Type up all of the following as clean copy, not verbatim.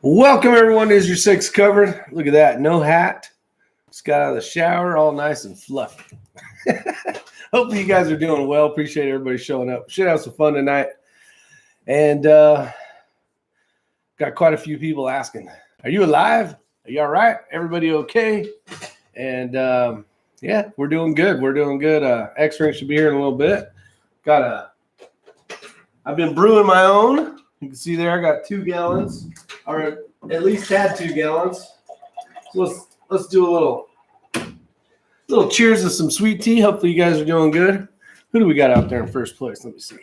Welcome everyone to Isyour6 Covered. Look at that, no hat. Just got out of the shower, all nice and fluffy. Hopefully you guys are doing well. Appreciate everybody showing up. Should have some fun tonight. And got quite a few people asking, are you alive? Are you all right? Everybody okay? And yeah, we're doing good. We're doing good. X-Ring should be here in a little bit. I've been brewing my own. You can see there I got 2 gallons, or at least had 2 gallons. So let's do a little cheers to some sweet tea. Hopefully you guys are doing good. Who do we got out there in first place? Let me see.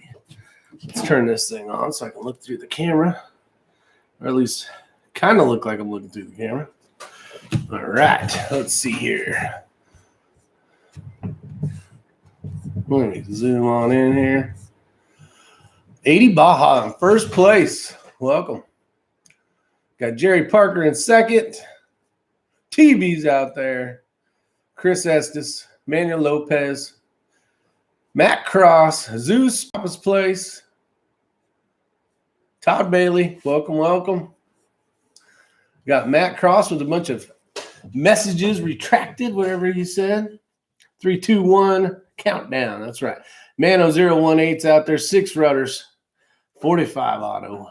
Let's turn this thing on so I can look through the camera, or at least kind of look like I'm looking through the camera. All right, let's see here. Let me zoom on in here. 80 Baja in first place. Welcome. Got Jerry Parker in second. TB's out there. Chris Estes, Manuel Lopez, Matt Cross, Zeus Papa's Place, Todd Bailey. Welcome, welcome. Got Matt Cross with a bunch of messages retracted, whatever he said. 3, 2, 1, countdown. That's right. Mano 018's out there. 6 rudders. 45 auto.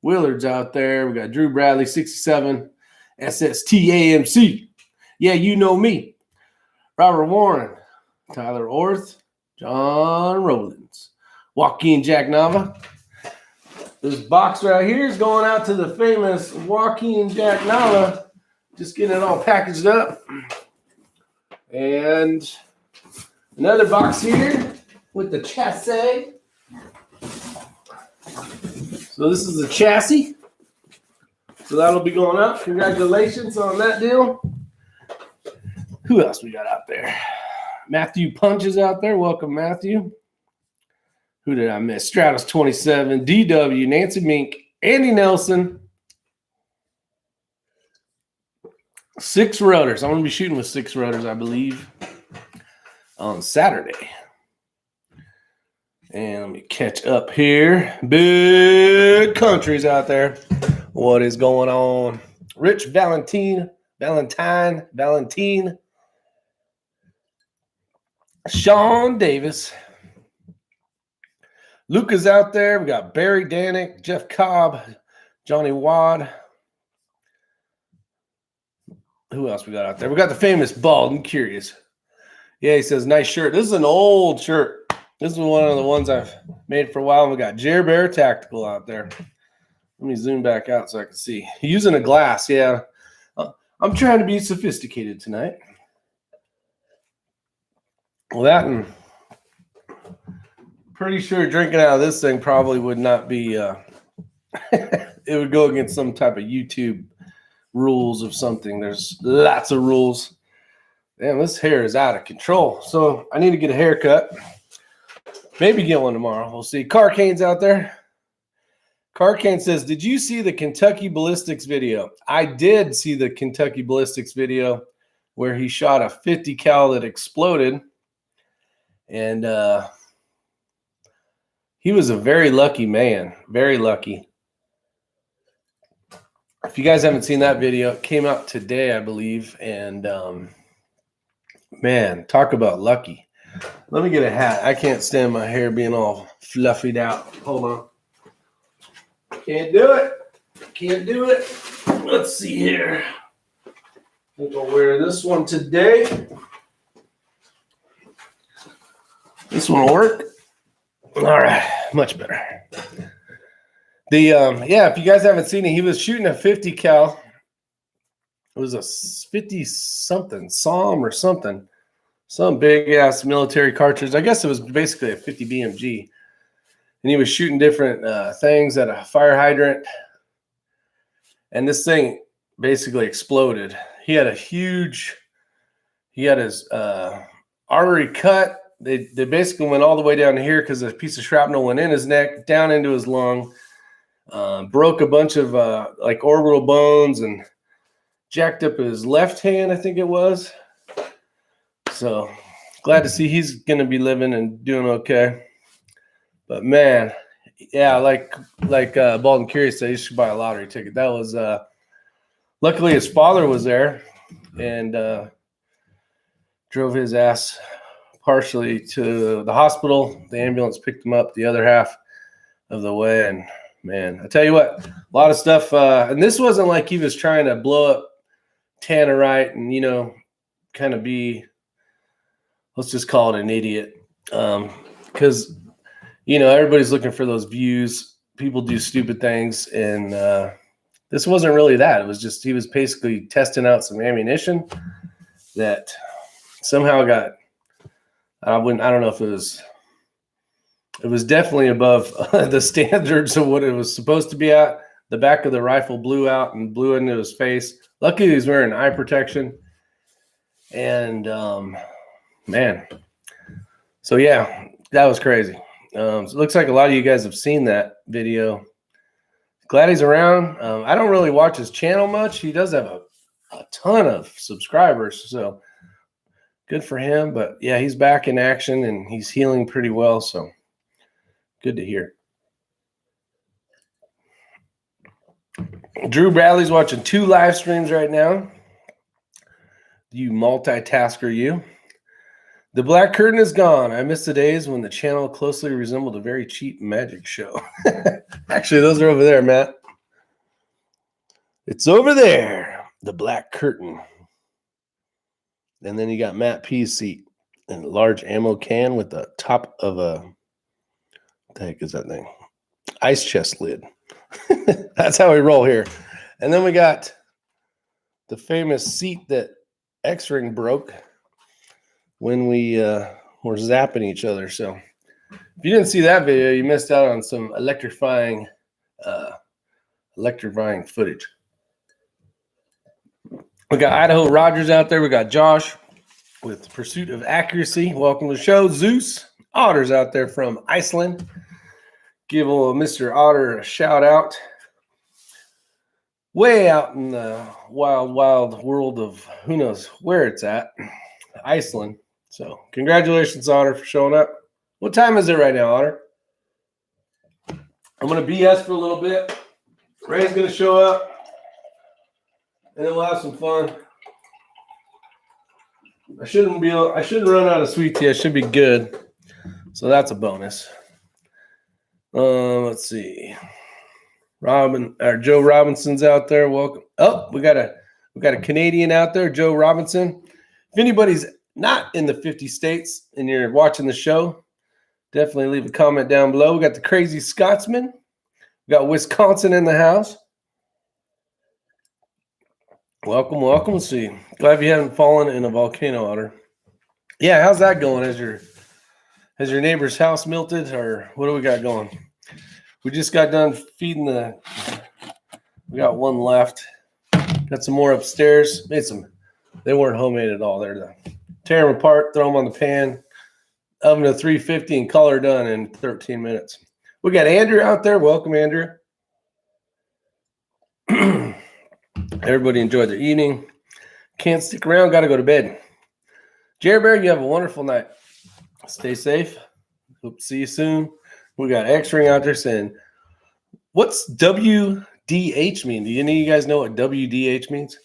Willard's out there. We got Drew Bradley, 67. SST AMC. Yeah, you know me. Robert Warren. Tyler Orth. John Rowlands. Joaquin Jack Nava. This box right here is going out to the famous Joaquin Jack Nava. Just getting it all packaged up. And another box here with the chassis. So this is the chassis. So that'll be going up. Congratulations on that deal. Who else we got out there? Matthew Punch is out there. Welcome, Matthew. Who did I miss? Stratus 27, DW, Nancy Mink, Andy Nelson. 6 rudders. I'm going to be shooting with 6 rudders, I believe, on Saturday. And let me catch up here. Big countries out there. What is going on? Rich Valentine. Sean Davis. Luca's out there. We got Barry Danick, Jeff Cobb, Johnny Wad. Who else we got out there? We got the famous Bald and Curious. Yeah, he says, nice shirt. This is an old shirt. This is one of the ones I've made for a while. We got Jer Bear Tactical out there. Let me zoom back out so I can see. Using a glass, yeah. I'm trying to be sophisticated tonight. Well, that and pretty sure drinking out of this thing probably would not be, it would go against some type of YouTube rules of something. There's lots of rules. Damn, this hair is out of control. So I need to get a haircut. Maybe get one tomorrow. We'll see. Carcane's out there. Carcane says, did you see the Kentucky Ballistics video? I did see the Kentucky Ballistics video where he shot a 50 cal that exploded. And he was a very lucky man. Very lucky. If you guys haven't seen that video, it came out today, I believe. And man, talk about lucky. Let me get a hat. I can't stand my hair being all fluffied out. Hold on. Can't do it. Can't do it. Let's see here. I think I'll wear this one today. This one will work. All right. Much better. Yeah, if you guys haven't seen it, he was shooting a 50 cal. It was a 50 something, SOM or something. Some big ass military cartridge. I guess it was basically a 50 BMG. And he was shooting different things at a fire hydrant. And this thing basically exploded. He had his artery cut. They basically went all the way down to here because a piece of shrapnel went in his neck, down into his lung, broke a bunch of like orbital bones and jacked up his left hand, I think it was. So glad to see he's going to be living and doing okay. But man, Yeah, like Bald and Curious said, you should buy a lottery ticket. That was luckily his father was there and drove his ass partially to the hospital. The ambulance picked him up the other half of the way. And man, I tell you what, a lot of stuff. And this wasn't like he was trying to blow up Tannerite and, you know, kind of be, let's just call it an idiot. Because, you know, everybody's looking for those views. People do stupid things. And this wasn't really that. It was just, he was basically testing out some ammunition that somehow got, I don't know if it was definitely above the standards of what it was supposed to be at. The back of the rifle blew out and blew into his face. Luckily, he's wearing eye protection. And, man. So, yeah, that was crazy. So it looks like a lot of you guys have seen that video. Glad he's around. I don't really watch his channel much. He does have a ton of subscribers, so good for him. But, yeah, he's back in action, and he's healing pretty well, so good to hear. Drew Bradley's watching 2 live streams right now. You multitasker, you. The black curtain is gone. I miss the days when the channel closely resembled a very cheap magic show. Actually, those are over there, Matt. It's over there. The black curtain. And then you got Matt P's seat and a large ammo can with the top of a, what the heck is that thing? Ice chest lid. That's how we roll here. And then we got the famous seat that X-Ring broke when we were zapping each other. So if you didn't see that video, you missed out on some electrifying footage. We got Idaho Rogers out there. We got Josh with Pursuit of Accuracy. Welcome to the show. Zeus Otter's out there from Iceland. Give Mr. Otter a shout out. Way out in the wild, wild world of who knows where it's at. Iceland. So congratulations, Otter, for showing up. What time is it right now, Otter? I'm going to BS for a little bit. Ray's going to show up. And then we'll have some fun. I shouldn't run out of sweet tea. I should be good. So that's a bonus. Let's see. Joe Robinson's out there. Welcome. Oh, we got a Canadian out there, Joe Robinson. If anybody's not in the 50 states and you're watching the show, definitely leave a comment down below. We got the Crazy Scotsman. We got Wisconsin in the house. Welcome, welcome. Let's see. Glad you haven't fallen in a volcano, Otter. Yeah, how's that going? Has your neighbor's house melted, or what do we got going? We just got done feeding we got one left. Got some more upstairs. Made some. They weren't homemade at all. They're to tear them apart, throw them on the pan, oven to 350, and color done in 13 minutes. We got Andrew out there. Welcome, Andrew. Everybody enjoyed their evening. Can't stick around. Got to go to bed. Jerry Bear, you have a wonderful night. Stay safe. Hope to see you soon. We got X-Ring out there saying, what's WDH mean? Do any of you guys know what WDH means?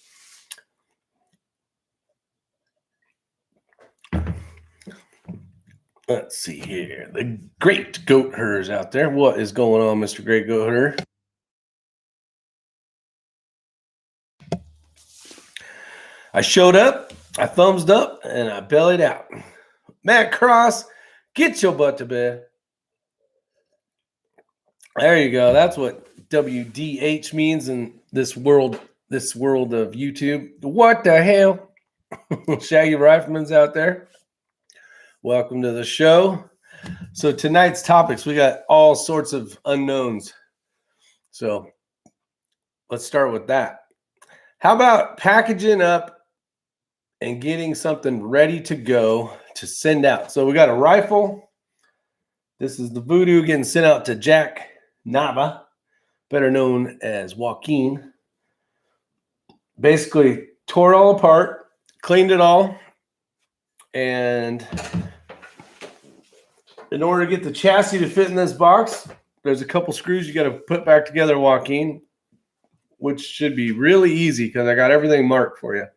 Let's see here. The Great Goat Herder's out there. What is going on, Mr. Great Goat Herder? I showed up, I thumbs up, and I bellied out. Matt Cross, get your butt to bed. There you go. That's what WDH means in this world of YouTube. What the hell? Shaggy Rifleman's out there. Welcome to the show. So tonight's topics, we got all sorts of unknowns. So let's start with that. How about packaging up and getting something ready to go to send out? So we got a rifle. This is the Voodoo getting sent out to Jack Nava, better known as Joaquin. Basically tore it all apart, cleaned it all, and in order to get the chassis to fit in this box, There's a couple screws you got to put back together, Joaquin, which should be really easy because I got everything marked for you.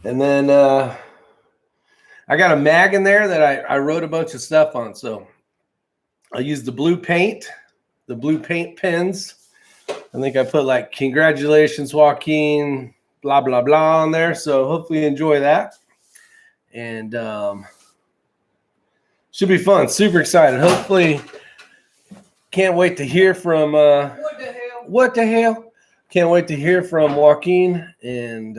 And then I got a mag in there that I wrote a bunch of stuff on. So I used the blue paint pens. I think I put like, congratulations, Joaquin, blah, blah, blah on there. So hopefully you enjoy that. And should be fun. Super excited. Hopefully, can't wait to hear from what the hell? Can't wait to hear from Joaquin and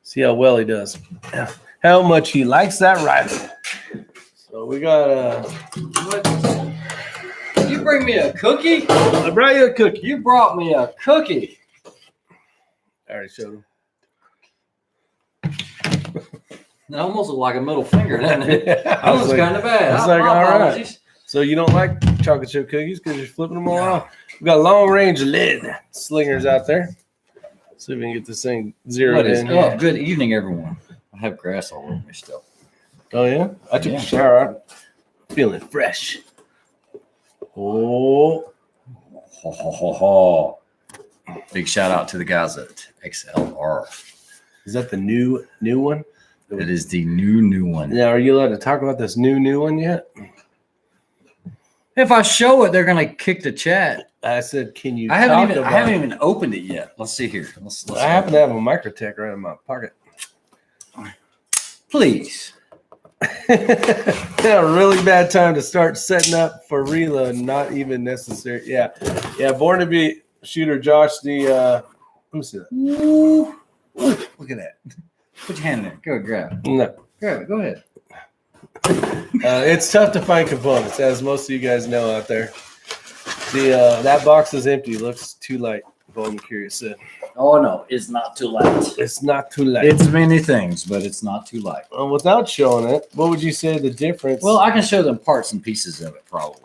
see how well he does. How much he likes that rifle. So we got You bring me a cookie? I brought you a cookie. You brought me a cookie. I already showed him. It almost looked like a middle finger, didn't it? Yeah, That was kind of bad. It's like, all right. So you don't like chocolate chip cookies because you're flipping them all off. We got long range lid slingers out there. See if we can get this thing zeroed in. Oh, good evening, everyone. I have grass all over me still. Oh yeah, I took a shower. I'm feeling fresh. Oh, Ho, ho, ho, ho. Big shout out to the guys at XLR. is that the new one? It is the new one. Now, are you allowed to talk about this new one yet? If I show it, they're gonna kick the chat. I said, can you? I haven't even opened it yet. Let's see here. Let's I happen to have a Microtech right in my pocket. Please. Yeah, a really bad time to start setting up for reload. Not even necessary. Yeah. Born to be shooter Josh. Let me see that. Ooh, look at that. Put your hand there. Go grab it. No. Grab it. Go ahead. It's tough to find components, as most of you guys know out there. That box is empty. Looks too light. Bone Curious said. Oh no, it's not too light. It's not too light. It's many things, but it's not too light. Without showing it, what would you say the difference? Well, I can show them parts and pieces of it probably.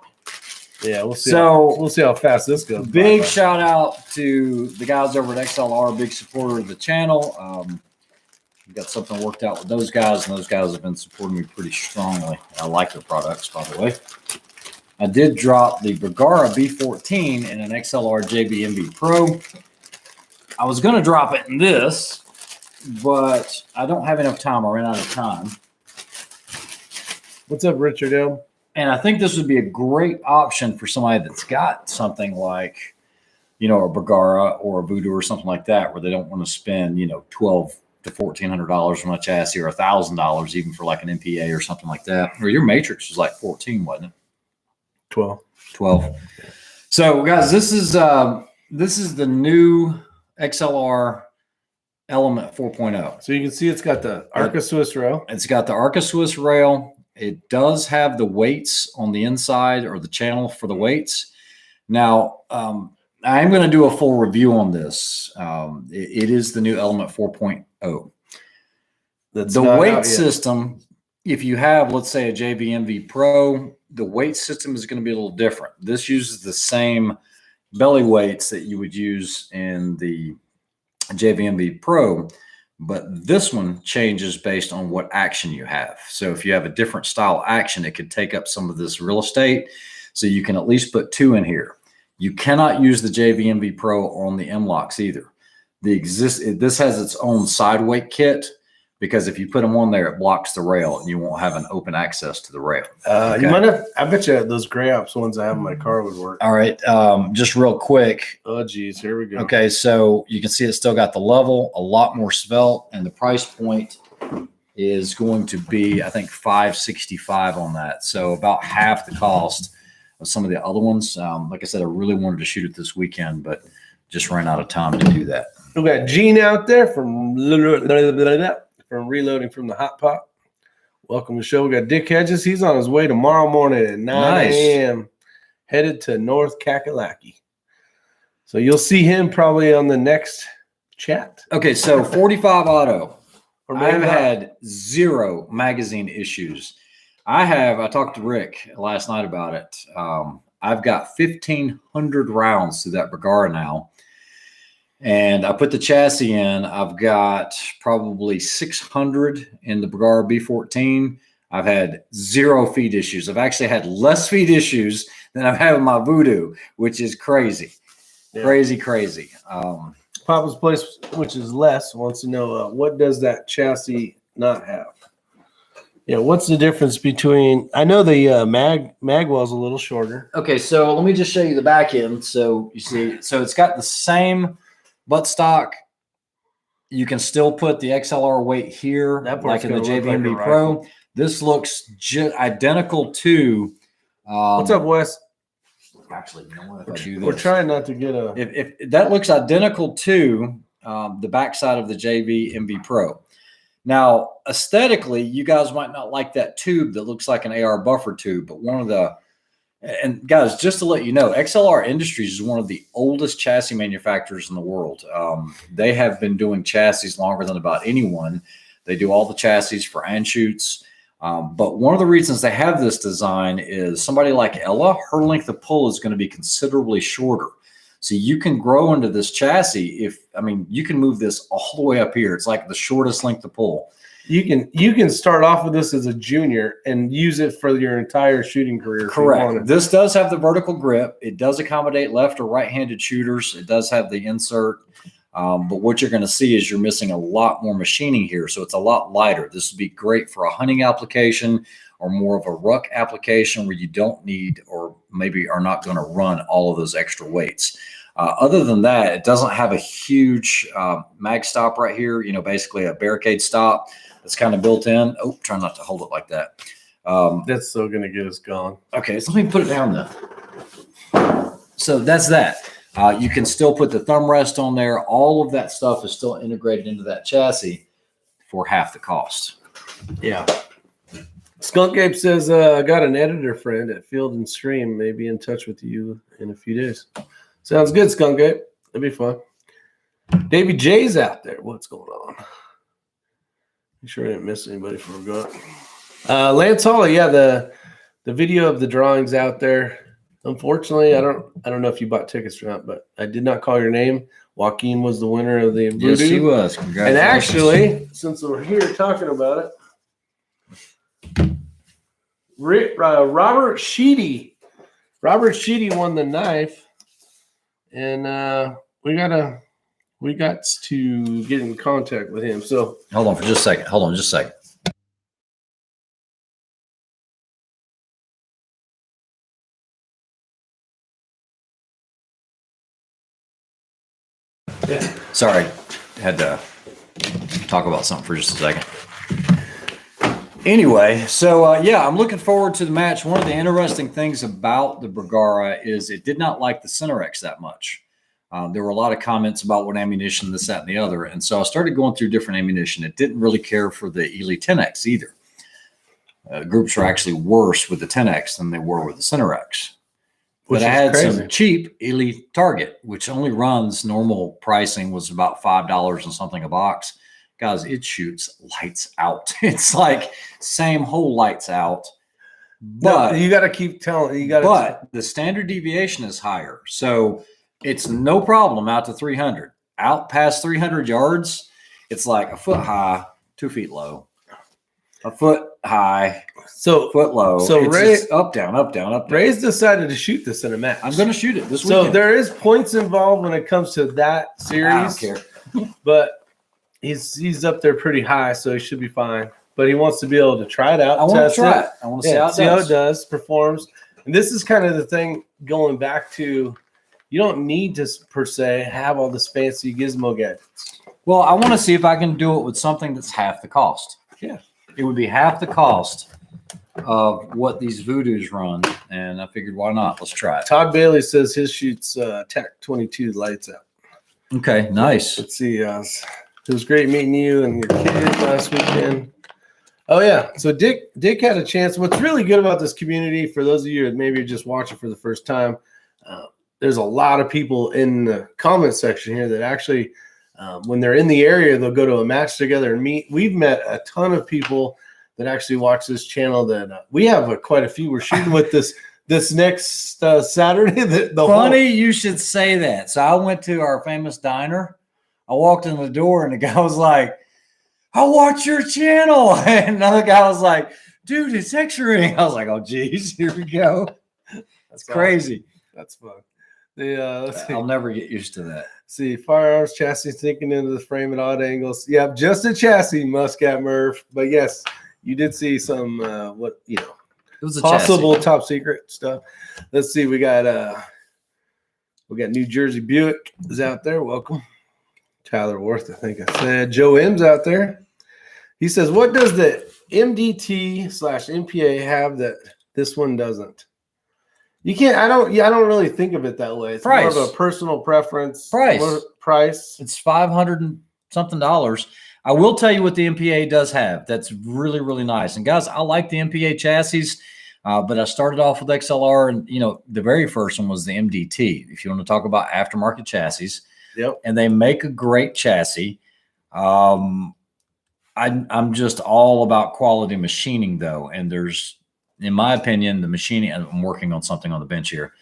Yeah, we'll see. So we'll see how fast this goes. Big shout out to the guys over at XLR, big supporter of the channel. We got something worked out with those guys, and those guys have been supporting me pretty strongly. I like their products, by the way. I did drop the Bergara B14 in an XLR JBMB Pro. I was going to drop it in this, but I don't have enough time. I ran out of time. What's up, Richard L? And I think this would be a great option for somebody that's got something like, a Bergara or a Voodoo or something like that, where they don't want to spend, $1,200 to $1,400 on a chassis, or $1,000 even for like an MPA or something like that. Or your Matrix was like 14, wasn't it? 12. So guys, this is the new XLR Element 4.0. So you can see it's got the Arca Swiss rail. It's got the Arca Swiss rail. It does have the weights on the inside, or the channel for the weights. Now, I'm going to do a full review on this. It is the new Element 4.0. The weight system, if you have, let's say, a JVMV Pro, the weight system is going to be a little different. This uses the same belly weights that you would use in the JVMV Pro, but this one changes based on what action you have. So if you have a different style action, it could take up some of this real estate. So you can at least put 2 in here. You cannot use the JVMV Pro on the M-Locks either. This has its own side weight kit, because if you put them on there, it blocks the rail and you won't have an open access to the rail. Okay. You might have, I bet you those Gray Ops ones I have in my car would work. All right. Just real quick. Oh, geez. Here we go. Okay. So you can see it's still got the level, a lot more svelte, and the price point is going to be, I think, $565 on that. So about half the cost of some of the other ones. Like I said, I really wanted to shoot it this weekend, but just ran out of time to do that. We got Gene out there from Reloading from the Hot Pot. Welcome to the show. We got Dick Hedges. He's on his way tomorrow morning at 9 a.m. headed to North Kakalaki. So you'll see him probably on the next chat. Okay, so 45 Auto. I've had 0 magazine issues. I talked to Rick last night about it. I've got 1,500 rounds through that Bergara now. And I put the chassis in. I've got probably 600 in the Bergara B14. I've had 0 feed issues. I've actually had less feed issues than I've had with my Voodoo, which is crazy. Yeah. Crazy. Papa's Place, which is less, wants to know what does that chassis not have? Yeah, what's the difference between? I know the magwell's a little shorter. Okay, so let me just show you the back end. So you see, so it's got the same buttstock. You can still put the XLR weight here, like in the JVMB Pro. This looks identical to. What's up, Wes? Actually, you know what? If I do this, we're trying not to get a. If that looks identical to the backside of the JVMB Pro. Now, aesthetically, you guys might not like that tube that looks like an AR buffer tube, but one of the. And guys, just to let you know, XLR Industries is one of the oldest chassis manufacturers in the world. They have been doing chassis longer than about anyone. They do all the chassis for Anschutz. But one of the reasons they have this design is somebody like Ella, her length of pull is going to be considerably shorter. So you can grow into this chassis you can move this all the way up here. It's like the shortest length of pull. You can start off with this as a junior and use it for your entire shooting career. Correct. This does have the vertical grip. It does accommodate left or right-handed shooters. It does have the insert. But what you're going to see is you're missing a lot more machining here. So it's a lot lighter. This would be great for a hunting application or more of a ruck application where you don't need or maybe are not going to run all of those extra weights. Other than that, it doesn't have a huge mag stop right here, basically a barricade stop that's kind of built in. Oh, try not to hold it like that. That's still going to get us gone. Okay, so let me put it down then. So that's that. You can still put the thumb rest on there. All of that stuff is still integrated into that chassis for half the cost. Yeah. Skunk Gabe says, I got an editor friend at Field and Stream. May be in touch with you in a few days. Sounds good, Skunk Gabe. That'd be fun. Davey J's out there. What's going on? Make sure I didn't miss anybody from forgot. Lance Hawley, yeah, the video of the drawings out there. Unfortunately, I don't know if you bought tickets or not, but I did not call your name. Joaquin was the winner of the Voodoo. Yes, he was. Congratulations. And actually, since we're here talking about it, Robert Sheedy won the knife, and we got to get in contact with him. So hold on for just a second. Hold on just a second. yeah. Sorry, had to talk about something for just a second. Anyway, so yeah, I'm looking forward to the match. One of the interesting things about the Bergara is it did not like the Cinerex that much. There were a lot of comments about what ammunition, this, that, and the other. And so I started going through different ammunition. It didn't really care for the Ely 10X either. Groups were actually worse with the 10X than they were with the Cinerex. But I had some cheap Ely Target, which only runs normal pricing was about $5 and something a box. Guys, it shoots lights out. It's like same whole lights out. But no, you got to keep telling. But the standard deviation is higher. So it's no problem out to 300. Out past 300 yards, it's like a foot high, 2 feet low. A foot high, foot low. So it's up, down, up, down, up, down. Ray's decided to shoot this in a match. I'm going to shoot it this weekend. So there is points involved when it comes to that series. I don't care. But he's up there pretty high, so he should be fine. But he wants to be able to try it out. I want to try it. I want to see how it does, performs. And this is kind of the thing going back to, you don't need to per se have all this fancy gizmo gadgets. Well, I want to see if I can do it with something that's half the cost. Yeah. It would be half the cost of what these Voodoos run, and I figured, why not? Let's try it. Todd Bailey says his shoots TAC 22 lights out. Okay, nice. Let's see. It was great meeting you and your kids last weekend. Oh, yeah. So Dick had a chance. What's really good about this community, for those of you that maybe are just watching for the first time, there's a lot of people in the comment section here that actually – when they're in the area, they'll go to a match together and meet. We've met a ton of people that actually watch this channel. That we have quite a few. We're shooting with this next Saturday. Funny you should say that. So I went to our famous diner. I walked in the door and the guy was like, "I watch your channel," and another guy was like, dude, it's X-ring. I was like, oh, geez, here we go. That's crazy. Awesome. That's fun. Let's see. I'll never get used to that. See, firearms chassis sinking into the frame at odd angles. Yep, just a chassis, Muscat Murph. But yes, you did see some it was a possible chassis. Top secret stuff. Let's see, we got New Jersey Buick is out there. Welcome. Tyler Worth, I think I said. Joe M's out there. He says, what does the MDT/MPA have that this one doesn't? You can't. I don't really think of it that way. It's more of a personal preference. Price. It's $500 and something. I will tell you what the MPA does have. That's really, really nice. And guys, I like the MPA chassis, but I started off with XLR, and the very first one was the MDT. If you want to talk about aftermarket chassis, yep. And they make a great chassis. I'm just all about quality machining, though, and there's, in my opinion, the machining. I'm working on something on the bench here.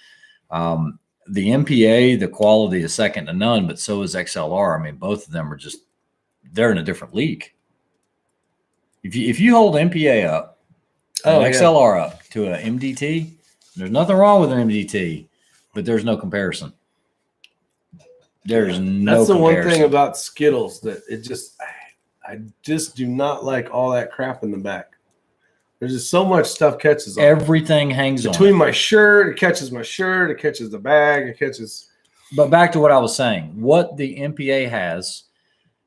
The MPA, the quality is second to none, but so is XLR. I mean, both of them are they're in a different league. If you hold MPA up, XLR up to an MDT, there's nothing wrong with an MDT, but there's no comparison. There's no That's the comparison. one thing about Skittles that I just do not like all that crap in the back. There's just so much stuff catches on. Everything hangs between my shirt. It catches my shirt. It catches the bag. It catches. But back to what I was saying, what the MPA has,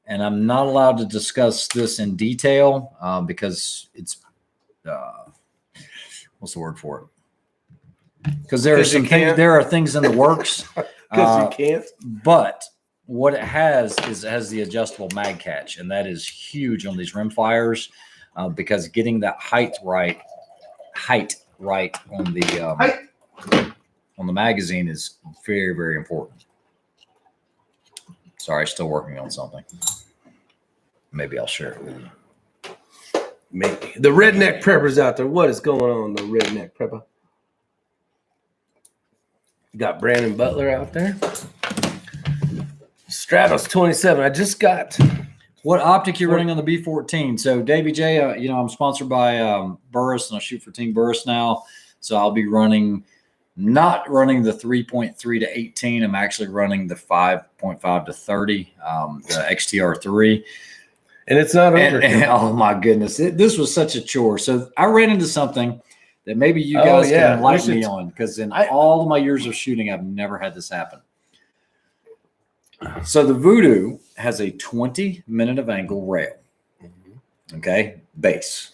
and I'm not allowed to discuss this in detail because it's what's the word for it? Because there are things in the works. Because you can't. But what it has is it has the adjustable mag catch, and that is huge on these rimfires. Because getting that height right on the magazine is very, very important. Sorry, still working on something. Maybe I'll share it with you. Maybe. The redneck prepper's out there. What is going on, the redneck prepper? You got Brandon Butler out there. Stratos 27. I just got. What optic you're running on the B14? So, Davey J, I'm sponsored by Burris, and I shoot for Team Burris now. So I'll be not running the 3.3 to 18. I'm actually running the 5.5 to 30, the XTR3. And it's not over. Oh my goodness, this was such a chore. So I ran into something that maybe you guys can enlighten me on, because in all of my years of shooting, I've never had this happen. So the Voodoo has a 20 minute of angle rail. Okay, base.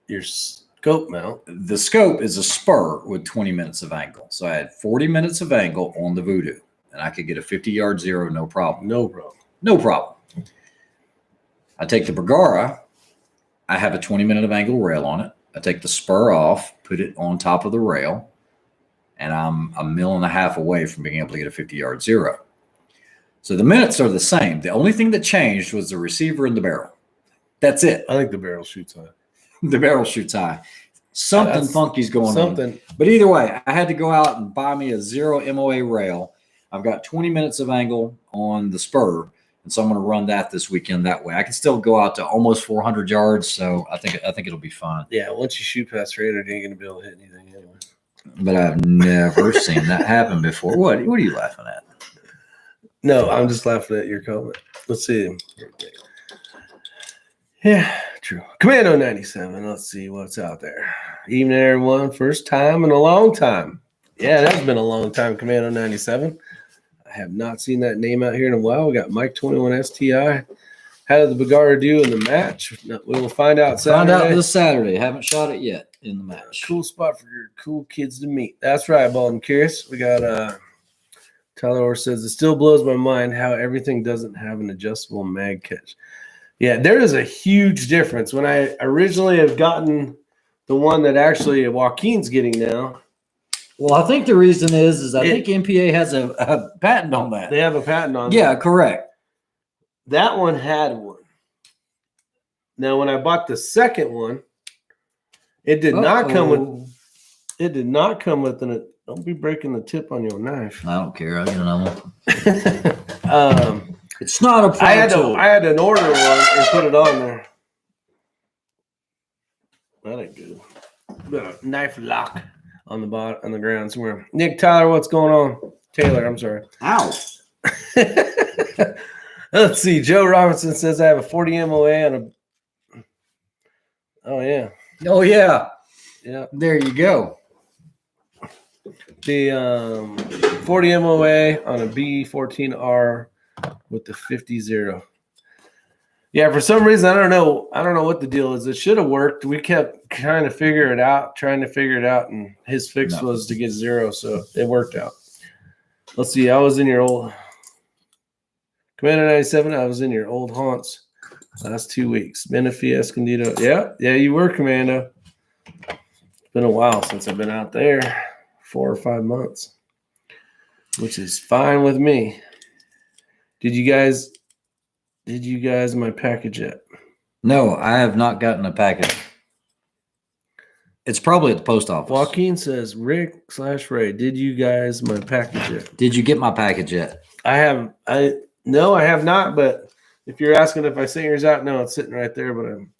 Your scope mount. The scope is a spur with 20 minutes of angle. So I had 40 minutes of angle on the Voodoo, and I could get a 50-yard zero, no problem. No problem. I take the Bergara. I have a 20 minute of angle rail on it. I take the spur off, put it on top of the rail, and I'm 1.5 miles away from being able to get a 50-yard zero. So the minutes are the same. The only thing that changed was the receiver and the barrel. That's it. I think the barrel shoots high. The barrel shoots high. Something funky's going on. But either way, I had to go out and buy me a 0 MOA rail. I've got 20 minutes of angle on the spur, and so I'm going to run that this weekend that way. I can still go out to almost 400 yards, so I think it'll be fun. Yeah, once you shoot past 300, you ain't going to be able to hit anything anyway. But I've never seen that happen before. What are you laughing at? No, I'm just laughing at your comment. Let's see. Yeah, true. Commando 97. Let's see what's out there. Evening, everyone. First time in a long time. Yeah, that's been a long time, Commando 97. I have not seen that name out here in a while. We got Mike 21 STI. How did the Bergara do in the match? We will find out Saturday. Find out this Saturday. Haven't shot it yet in the match. Cool spot for your cool kids to meet. That's right, Bald and Curious. We got Tyler Orr says, it still blows my mind how everything doesn't have an adjustable mag catch. Yeah, there is a huge difference. When I originally have gotten the one that actually Joaquin's getting now. Well, I think the reason is I think MPA has a patent on that. They have a patent on that. Yeah, correct. That one had one. Now, when I bought the second one, it did not come with. It did not come with an. Don't be breaking the tip on your knife. I don't care. I'll get another one. It's not a pro tool. I had to order one and put it on there. That ain't good. Got a knife lock on the bottom on the ground somewhere. Nick Tyler, what's going on? Taylor, I'm sorry. Ow. Let's see. Joe Robinson says I have a 40 MOA on a. Oh yeah. Oh yeah. Yeah. There you go. The 40 MOA on a B14R with the 50-0. Yeah, for some reason I don't know what the deal is. It should have worked. We kept trying to figure it out, and his fix was to get 0, so it worked out. Let's see. I was in your old Commander 97. I was in your old haunts last 2 weeks. Menifee Escondido. Yeah, you were, Commando. It's been a while since I've been out there, 4 or 5 months, which is fine with me. Did you guys my package yet? No, I have not gotten a package. It's probably at the post office. Joaquin says, Rick/Ray, did you guys my package yet? Did you get my package yet? No, I have not, but if you're asking if I sent yours out, no, it's sitting right there, but I'm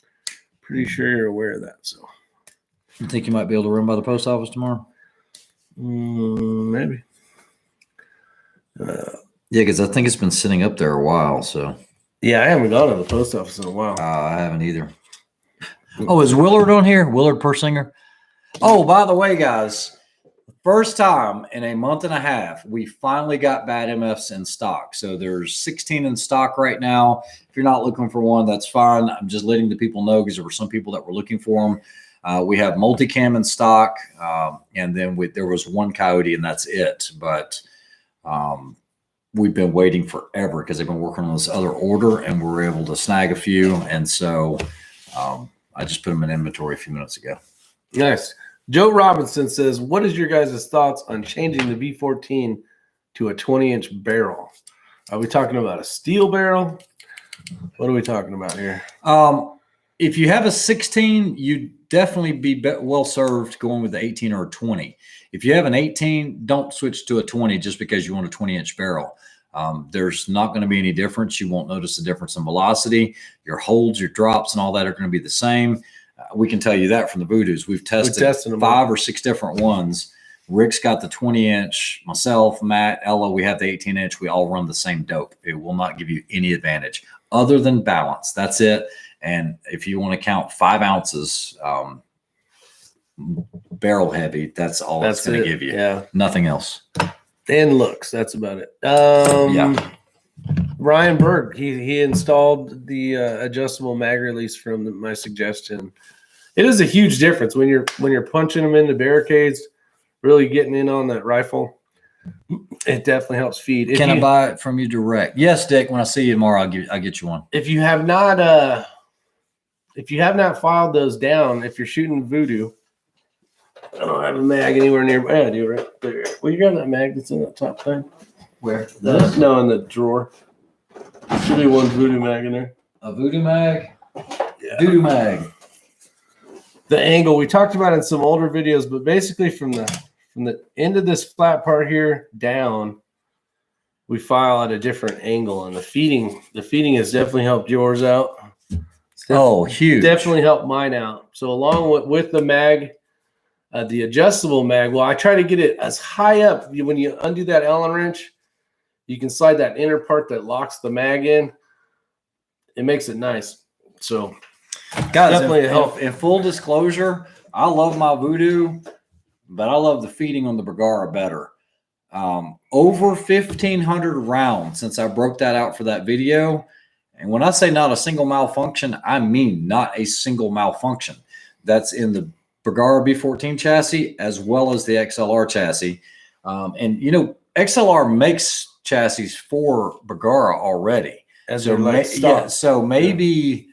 pretty sure you're aware of that. So You think you might be able to run by the post office tomorrow? Maybe. Yeah, because I think it's been sitting up there a while, so. Yeah, I haven't gone to the post office in a while. I haven't either. Oh, is Willard on here? Willard Persinger? Oh, by the way, guys, first time in a month and a half, we finally got bad MFs in stock. So there's 16 in stock right now. If you're not looking for one, that's fine. I'm just letting the people know because there were some people that were looking for them. We have multicam in stock, and then there was one Coyote, and that's it. But we've been waiting forever because they've been working on this other order, and we were able to snag a few. And so I just put them in inventory a few minutes ago. Nice. Joe Robinson says, what is your guys' thoughts on changing the B14 to a 20-inch barrel? Are we talking about a steel barrel? What are we talking about here? If you have a 16, you'd definitely be well served going with the 18 or a 20. If you have an 18, don't switch to a 20 just because you want a 20-inch barrel. There's not going to be any difference. You won't notice the difference in velocity. Your holds, your drops, and all that are going to be the same. We can tell you that from the Voodoos. We've tested 5 or 6 different ones. Rick's got the 20-inch. Myself, Matt, Ella, we have the 18-inch. We all run the same dope. It will not give you any advantage other than balance. That's it. And if you want to count 5 ounces barrel heavy, that's all it's going to give you. Yeah. Nothing else. And looks. That's about it. Yeah. Ryan Berg, he installed the adjustable mag release from my suggestion. It is a huge difference when you're punching them into barricades, really getting in on that rifle. It definitely helps feed. Can I buy it from you direct? Yes, Dick. When I see you tomorrow, I'll get you one. If you have not filed those down, if you're shooting Voodoo, I don't have a mag anywhere nearby. Yeah, I do right there. Well, you got that mag that's in that top thing. Where? No, in the drawer. There should be one Voodoo mag in there. A Voodoo mag? Yeah. Voodoo mag. The angle we talked about in some older videos, but basically from the end of this flat part here down, we file at a different angle, and the feeding has definitely helped yours out. Huge! Definitely helped mine out. So along with the mag, the adjustable mag, well, I try to get it as high up. When you undo that Allen wrench, you can slide that inner part that locks the mag in. It makes it nice. So, guys, definitely help. In full disclosure, I love my Voodoo, but I love the feeding on the Bergara better. Over 1,500 rounds since I broke that out for that video. And when I say not a single malfunction, I mean not a single malfunction. That's in the Bergara B14 chassis as well as the XLR chassis. And, XLR makes chassis for Bergara already. So maybe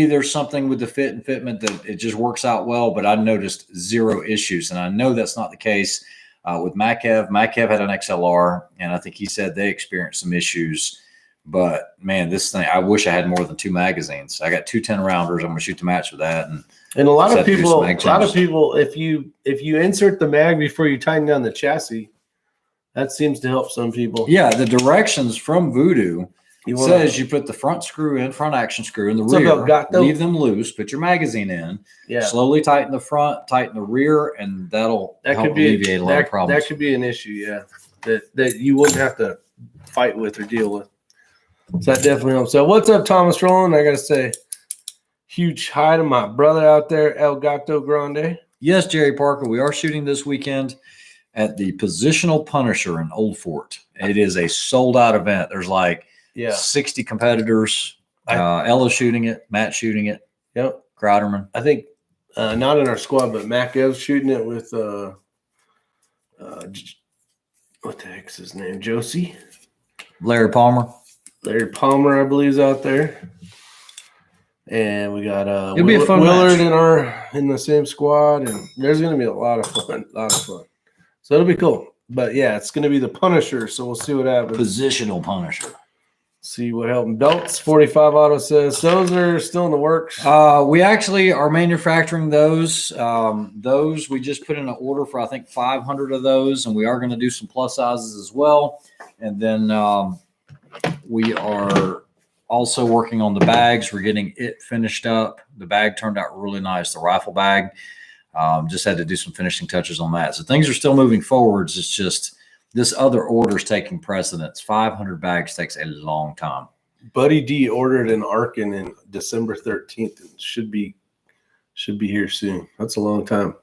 there's something with the fit and fitment that it just works out well, but I noticed 0 issues. And I know that's not the case with Makev. Makev had an XLR, and I think he said they experienced some issues. But man, this thing, I wish I had more than 2 magazines. I got 2 10-rounders. I'm going to shoot the match with that. And a lot of people, if you insert the mag before you tighten down the chassis, that seems to help some people. Yeah, the directions from Voodoo It says you put the front action screw in the rear, leave them loose, put your magazine in, slowly tighten the front, tighten the rear, and that'll help alleviate a lot of problems. That could be an issue, yeah, that you wouldn't have to fight with or deal with. So that definitely helps. So what's up, Thomas Rowland? I got to say, huge hi to my brother out there, El Gato Grande. Yes, Jerry Parker, we are shooting this weekend at the Positional Punisher in Old Fort. It is a sold-out event. There's like 60 competitors. Ella's shooting it. Matt's shooting it. Yep. Crowderman. I think not in our squad, but Mac Ev's shooting it with what the heck's his name? Josie? Larry Palmer. Larry Palmer, I believe, is out there. And we got It'll be a fun Willard match. in the same squad, and there's going to be a lot of fun. So it'll be cool. But yeah, it's going to be the Punisher, so we'll see what happens. Positional Punisher. See what helping. Belts, 45 Auto says those are still in the works. We actually are manufacturing those. Those we just put in an order for, I think, 500 of those, and we are going to do some plus sizes as well. And then we are also working on the bags. We're getting it finished up. The bag turned out really nice, the rifle bag. Just had to do some finishing touches on that. So things are still moving forwards. It's just this other order is taking precedence. 500 bags takes a long time. Buddy D ordered an Arkin in December 13th and should be here soon. That's a long time.